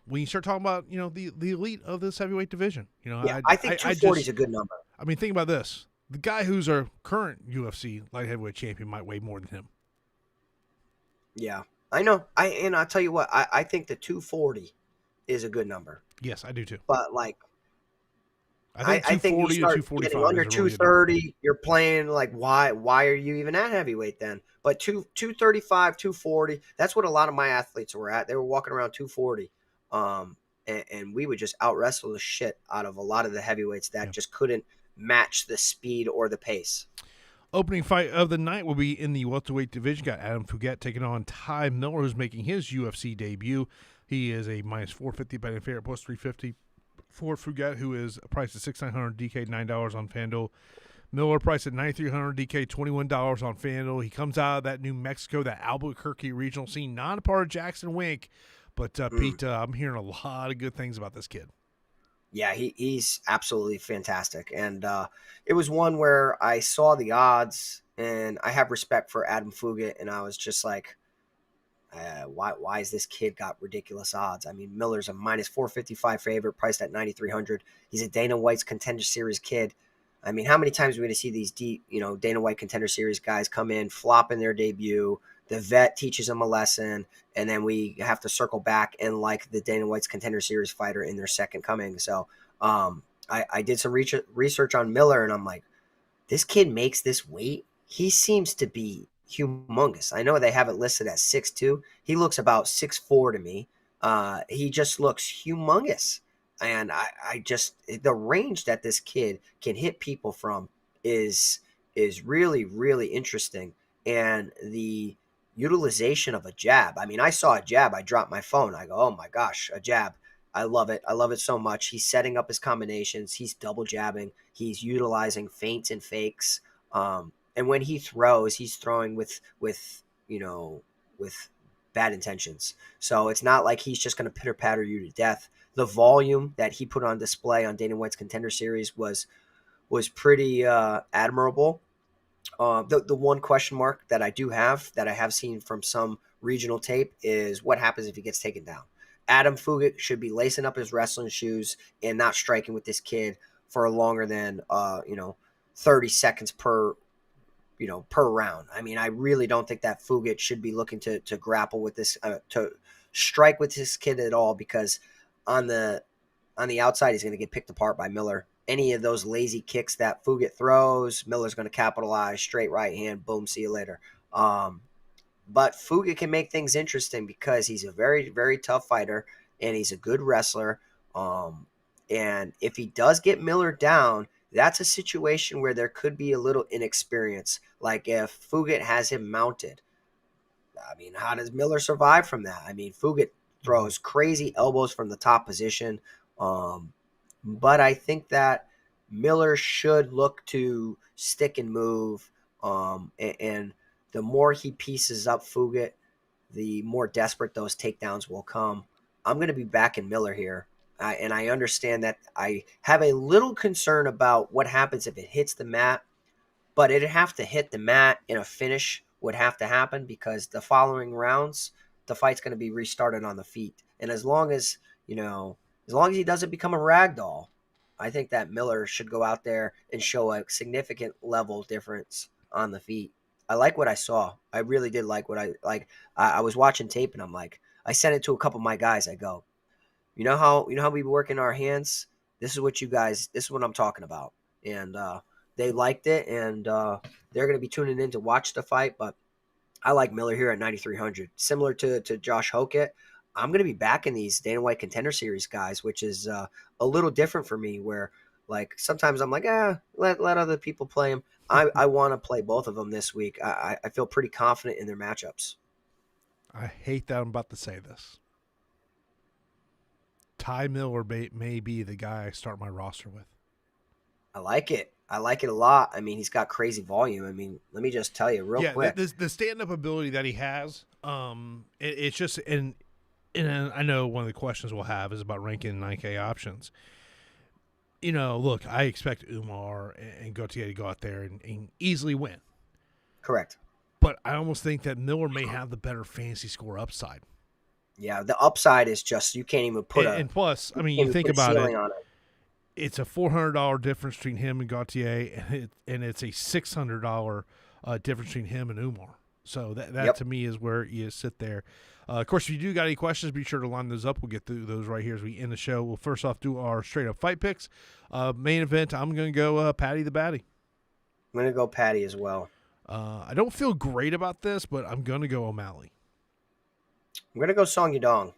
When you start talking about, the elite of this heavyweight division, I think 240 is a good number. I mean, think about this. The guy who's our current UFC light heavyweight champion might weigh more than him. Yeah, I know. I'll tell you what, I think the 240 is a good number. Yes, I do too. But like, I think you start 245 under 230, you're playing like, why are you even at heavyweight then? But 235, 240, that's what a lot of my athletes were at. They were walking around 240. And we would just out wrestle the shit out of a lot of the heavyweights that just couldn't match the speed or the pace. Opening fight of the night will be in the welterweight division. Got Adam Fugett taking on Ty Miller, who's making his UFC debut. He is a minus 450 betting favorite, plus 350 for Fugett, who is priced at $6,900 DK, $9 on FanDuel. Miller priced at $9,300 DK, $21 on FanDuel. He comes out of that New Mexico, that Albuquerque regional scene, not a part of Jackson Wink, but Pete, I'm hearing a lot of good things about this kid. Yeah, he's absolutely fantastic. And it was one where I saw the odds, and I have respect for Adam Fugett, and I was just like, why has this kid got ridiculous odds? I mean, Miller's a minus 455 favorite, priced at 9,300. He's a Dana White's Contender Series kid. I mean, how many times are we going to see these deep, Dana White Contender Series guys come in, flop in their debut, the vet teaches them a lesson, and then we have to circle back and like the Dana White's Contender Series fighter in their second coming. So I did some research on Miller, and I'm like, this kid makes this weight. He seems to be humongous. I know they have it listed at 6'2". He looks about 6'4" to me. He just looks humongous. And I just, the range that this kid can hit people from is really, really interesting. And the utilization of a jab. I mean, I saw a jab. I dropped my phone. I go, oh my gosh, a jab. I love it. I love it so much. He's setting up his combinations. He's double jabbing. He's utilizing feints and fakes. And when he throws, he's throwing with bad intentions. So it's not like he's just going to pitter patter you to death. the volume that he put on display on Dana White's Contender Series was pretty admirable. The one question mark that I have seen from some regional tape is what happens if he gets taken down. Adam Fugic should be lacing up his wrestling shoes and not striking with this kid for longer than 30 seconds per round. I mean, I really don't think that Fugic should be looking to grapple with this, to strike with this kid at all, because on the outside he's going to get picked apart by Miller. Any of those lazy kicks that Fugic throws, Miller's going to capitalize, straight right hand, boom, see you later. But Fugic can make things interesting because he's a very, very tough fighter and he's a good wrestler. And if he does get Miller down, that's a situation where there could be a little inexperience. Like if Fugic has him mounted, I mean, how does Miller survive from that? I mean, Fugic throws crazy elbows from the top position. But I think that Miller should look to stick and move. And the more he pieces up Fugic, the more desperate those takedowns will come. I'm going to be backing Miller here. And I understand that I have a little concern about what happens if it hits the mat, but it'd have to hit the mat and a finish would have to happen, because the following rounds, the fight's going to be restarted on the feet. And as long as he doesn't become a ragdoll, I think that Miller should go out there and show a significant level difference on the feet. I like what I saw. I really did like what I was watching tape, and I'm like, I sent it to a couple of my guys. I go, you know how we work in our hands? This is what I'm talking about. And they liked it, and they're going to be tuning in to watch the fight. But I like Miller here at 9,300. Similar to Josh Hokett, I'm going to be backing these Dana White Contender Series guys, which is a little different for me, where like sometimes I'm like, let other people play them. I want to play both of them this week. I feel pretty confident in their matchups. I hate that I'm about to say this. Ty Miller may be the guy I start my roster with. I like it. I like it a lot. I mean, he's got crazy volume. I mean, let me just tell you real quick. The stand-up ability that he has, it's just – and I know one of the questions we'll have is about ranking 9K options. Look, I expect Umar and Gautier to go out there and easily win. Correct. But I almost think that Miller may have the better fantasy score upside. Yeah, the upside is just you can't even put and plus, I mean, you think about it. It's a $400 difference between him and Gautier, and it's a $600 difference between him and Umar. So that to me is where you sit there. Of course, if you do got any questions, be sure to line those up. We'll get through those right here as we end the show. We'll first off do our straight-up fight picks. Main event, I'm going to go Paddy the Baddy. I'm going to go Paddy as well. I don't feel great about this, but I'm going to go O'Malley. I'm going to go Song Yadong.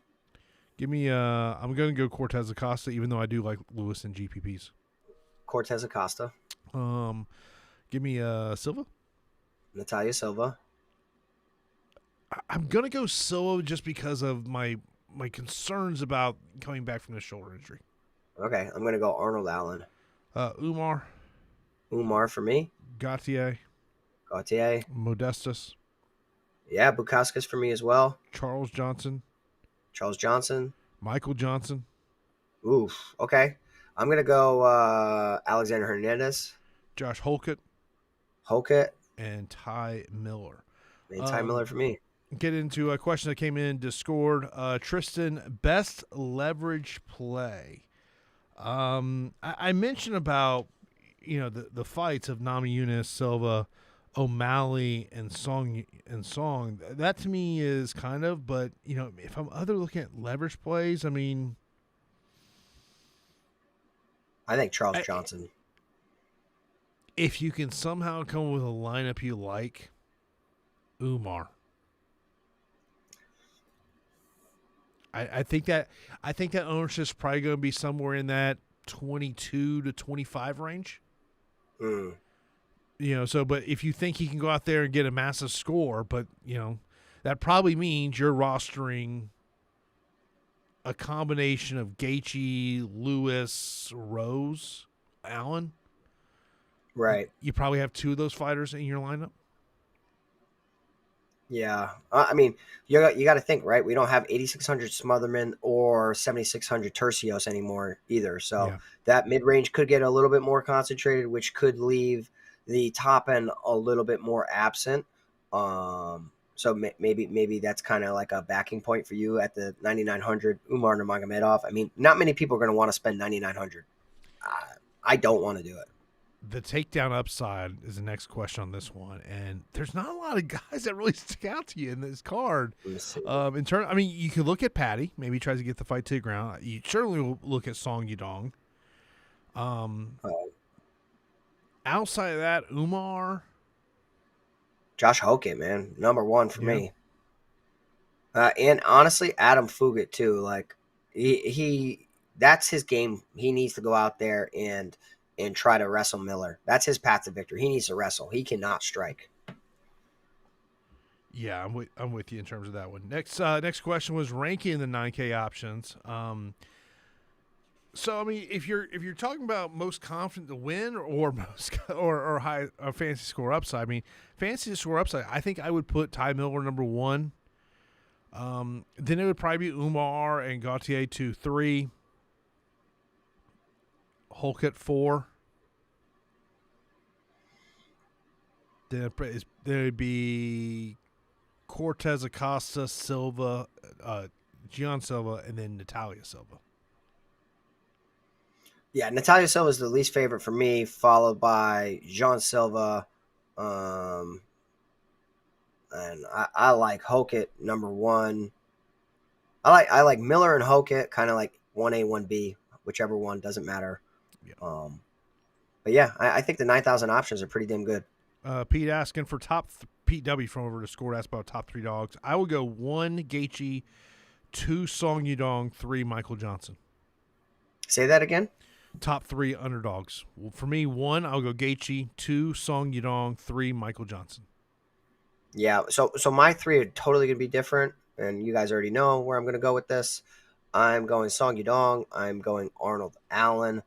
Give me I'm going to go Cortes-Acosta, even though I do like Lewis and GPPs. Cortes-Acosta. Give me Silva. Natalia Silva. I'm going to go Silva just because of my concerns about coming back from the shoulder injury. Okay, I'm going to go Arnold Allen. Umar. Umar for me. Gautier. Modestus. Yeah, Bukauskas for me as well. Charles Johnson. Michael Johnson. Oof, okay. I'm going to go Alexander Hernandez. Josh Hokett. And Ty Miller. And Ty Miller for me. Get into a question that came in Discord. Tristan, best leverage play. I mentioned about the fights of Namajunas, Silva, O'Malley, and Song. That to me is kind of, but if I'm looking at leverage plays, I mean, I think Charles Johnson. If you can somehow come with a lineup you like, Umar. I think that ownership is probably going to be somewhere in that 22 to 25 range. But if you think he can go out there and get a massive score, but that probably means you're rostering a combination of Gaethje, Lewis, Rose, Allen. Right. You probably have two of those fighters in your lineup. Yeah, I mean, you got to think, right? We don't have 8,600 Smotherman or 7,600 Tercios anymore either. So Yeah. that mid range could get a little bit more concentrated, which could leave the top end a little bit more absent. So maybe that's kind of like a backing point for you at the 9,900 Umar Nurmagomedov. I mean, not many people are going to want to spend 9,900. I don't want to do it. The takedown upside is the next question on this one, and there's not a lot of guys that really stick out to you in this card. In turn, I mean, you could look at Paddy. Maybe he tries to get the fight to the ground. You certainly will look at Yadong. Outside of that, Umar, Josh Hokett, man, #1 for me. And honestly, 𝗵𝗁𝘳𝐿 too. Like he that's his game. He needs to go out there and try to wrestle Miller. That's his path to victory. He needs to wrestle. He cannot strike. Yeah, I'm with you in terms of that one. Next question was ranking the 9K options. So I mean, if you're talking about most confident to win or most or high fantasy score upside, I mean, fantasy score upside, I think I would put Ty Miller #1. Then it would probably be Umar and Gautier 2-3. Hulk at 4. Then it'd be Cortes-Acosta, Silva, Gian Silva, and then Natalia Silva. Yeah, Natalia Silva is the least favorite for me, followed by Gian Silva. And I like Hokett #1. I like Miller and Hokett, kind of like 1A, 1B, whichever one, doesn't matter. Yeah. But yeah, I think the 9,000 options are pretty damn good. Pete asking for Pete W from over to Score asked about top 3 dogs. I would go 1 Gaethje, 2 Song Yadong, 3 Michael Johnson. Say that again. Top 3 underdogs. Well, for me, 1 I'll go Gaethje, 2 Song Yadong, 3 Michael Johnson. Yeah, so my 3 are totally gonna be different, and you guys already know where I'm gonna go with this. I'm going Song Yadong. I'm going Arnold Allen,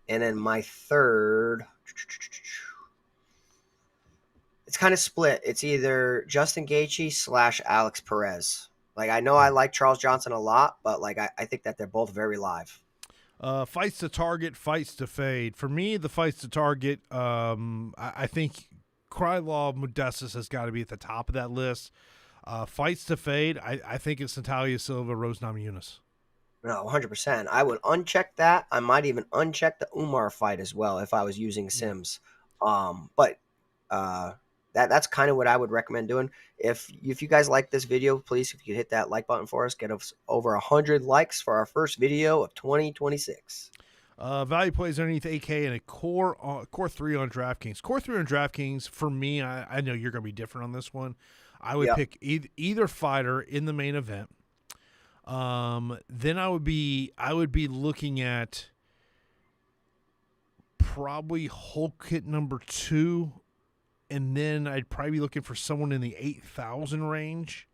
and then my third. It's kind of split. It's either Justin Gaethje / Alex Perez. Like, I know I like Charles Johnson a lot, but like I think that they're both very live. Fights to target, fights to fade. For me, the fights to target, I think 𝗏𝗏𝘁 has got to be at the top of that list. Fights to fade, I think it's Natalia Silva, Rose Namajunas. No, 100%. I would uncheck that. I might even uncheck the Umar fight as well if I was using Sims. But that's kind of what I would recommend doing. If you guys like this video, please, if you could hit that like button for us, get us over 100 likes for our first video of 2026. Value plays underneath AK and a core 3 on DraftKings. Core 3 on DraftKings, for me, I know you're going to be different on this one. I would pick either fighter in the main event. Then I would be looking at probably Hulk at #2, and then I'd probably be looking for someone in the 8,000 range,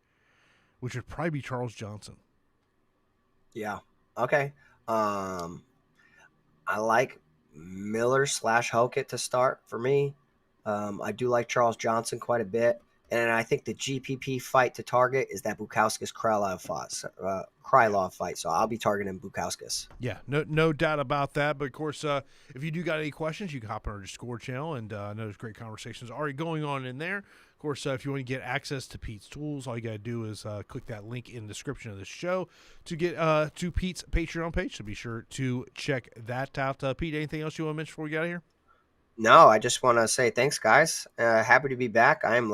which would probably be Charles Johnson. Yeah. Okay. I like Miller / Hokett to start for me. I do like Charles Johnson quite a bit. And I think the GPP fight to target is that Krylov fight. So I'll be targeting Bukauskas. Yeah, no doubt about that. But, of course, if you do got any questions, you can hop on our Discord channel. And I know there's great conversations already going on in there. Of course, if you want to get access to Pete's tools, all you got to do is click that link in the description of the show to get to Pete's Patreon page. So be sure to check that out. Pete, anything else you want to mention before we get out of here? No, I just want to say thanks, guys. Happy to be back. I'm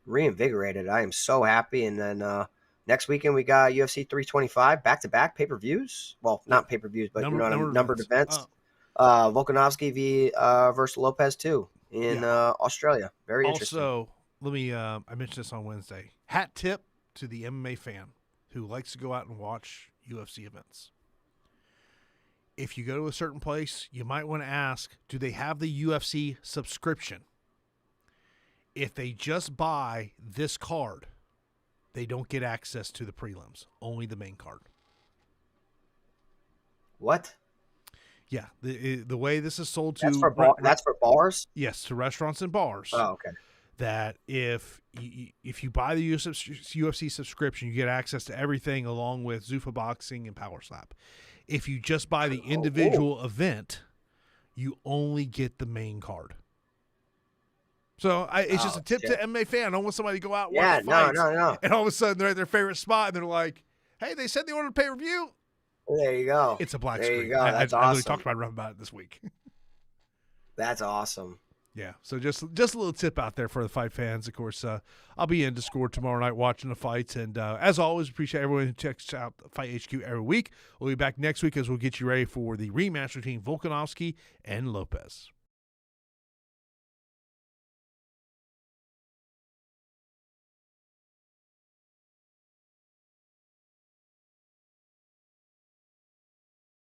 reinvigorated. I am so happy. And then next weekend we got UFC 325 back-to-back pay-per-views. Well, not pay-per-views, but numbered events. Volkanovski versus Lopez too in Australia. Very interesting. Also, let me I mentioned this on Wednesday. Hat tip to the MMA fan who likes to go out and watch UFC events. If you go to a certain place, you might want to ask, do they have the UFC subscription? If they just buy this card, they don't get access to the prelims, only the main card. What? Yeah, the way this is sold to... That's for bars? Yes, to restaurants and bars. Oh, okay. that if you buy the UFC subscription, you get access to everything along with Zuffa Boxing and Power Slap. If you just buy the individual event, you only get the main card. So it's just a tip to MMA fan. I don't want somebody to go out and watch the fights, no. and all of a sudden they're at their favorite spot, and they're like, hey, they said they ordered pay-per-view. There you go. It's a black there screen. You go. That's awesome. I really talked about it this week. That's awesome. Yeah, so just a little tip out there for the fight fans. Of course, I'll be in Discord tomorrow night watching the fights. And as always, appreciate everyone who checks out Fight HQ every week. We'll be back next week as we'll get you ready for the rematch between Volkanovski and Lopez.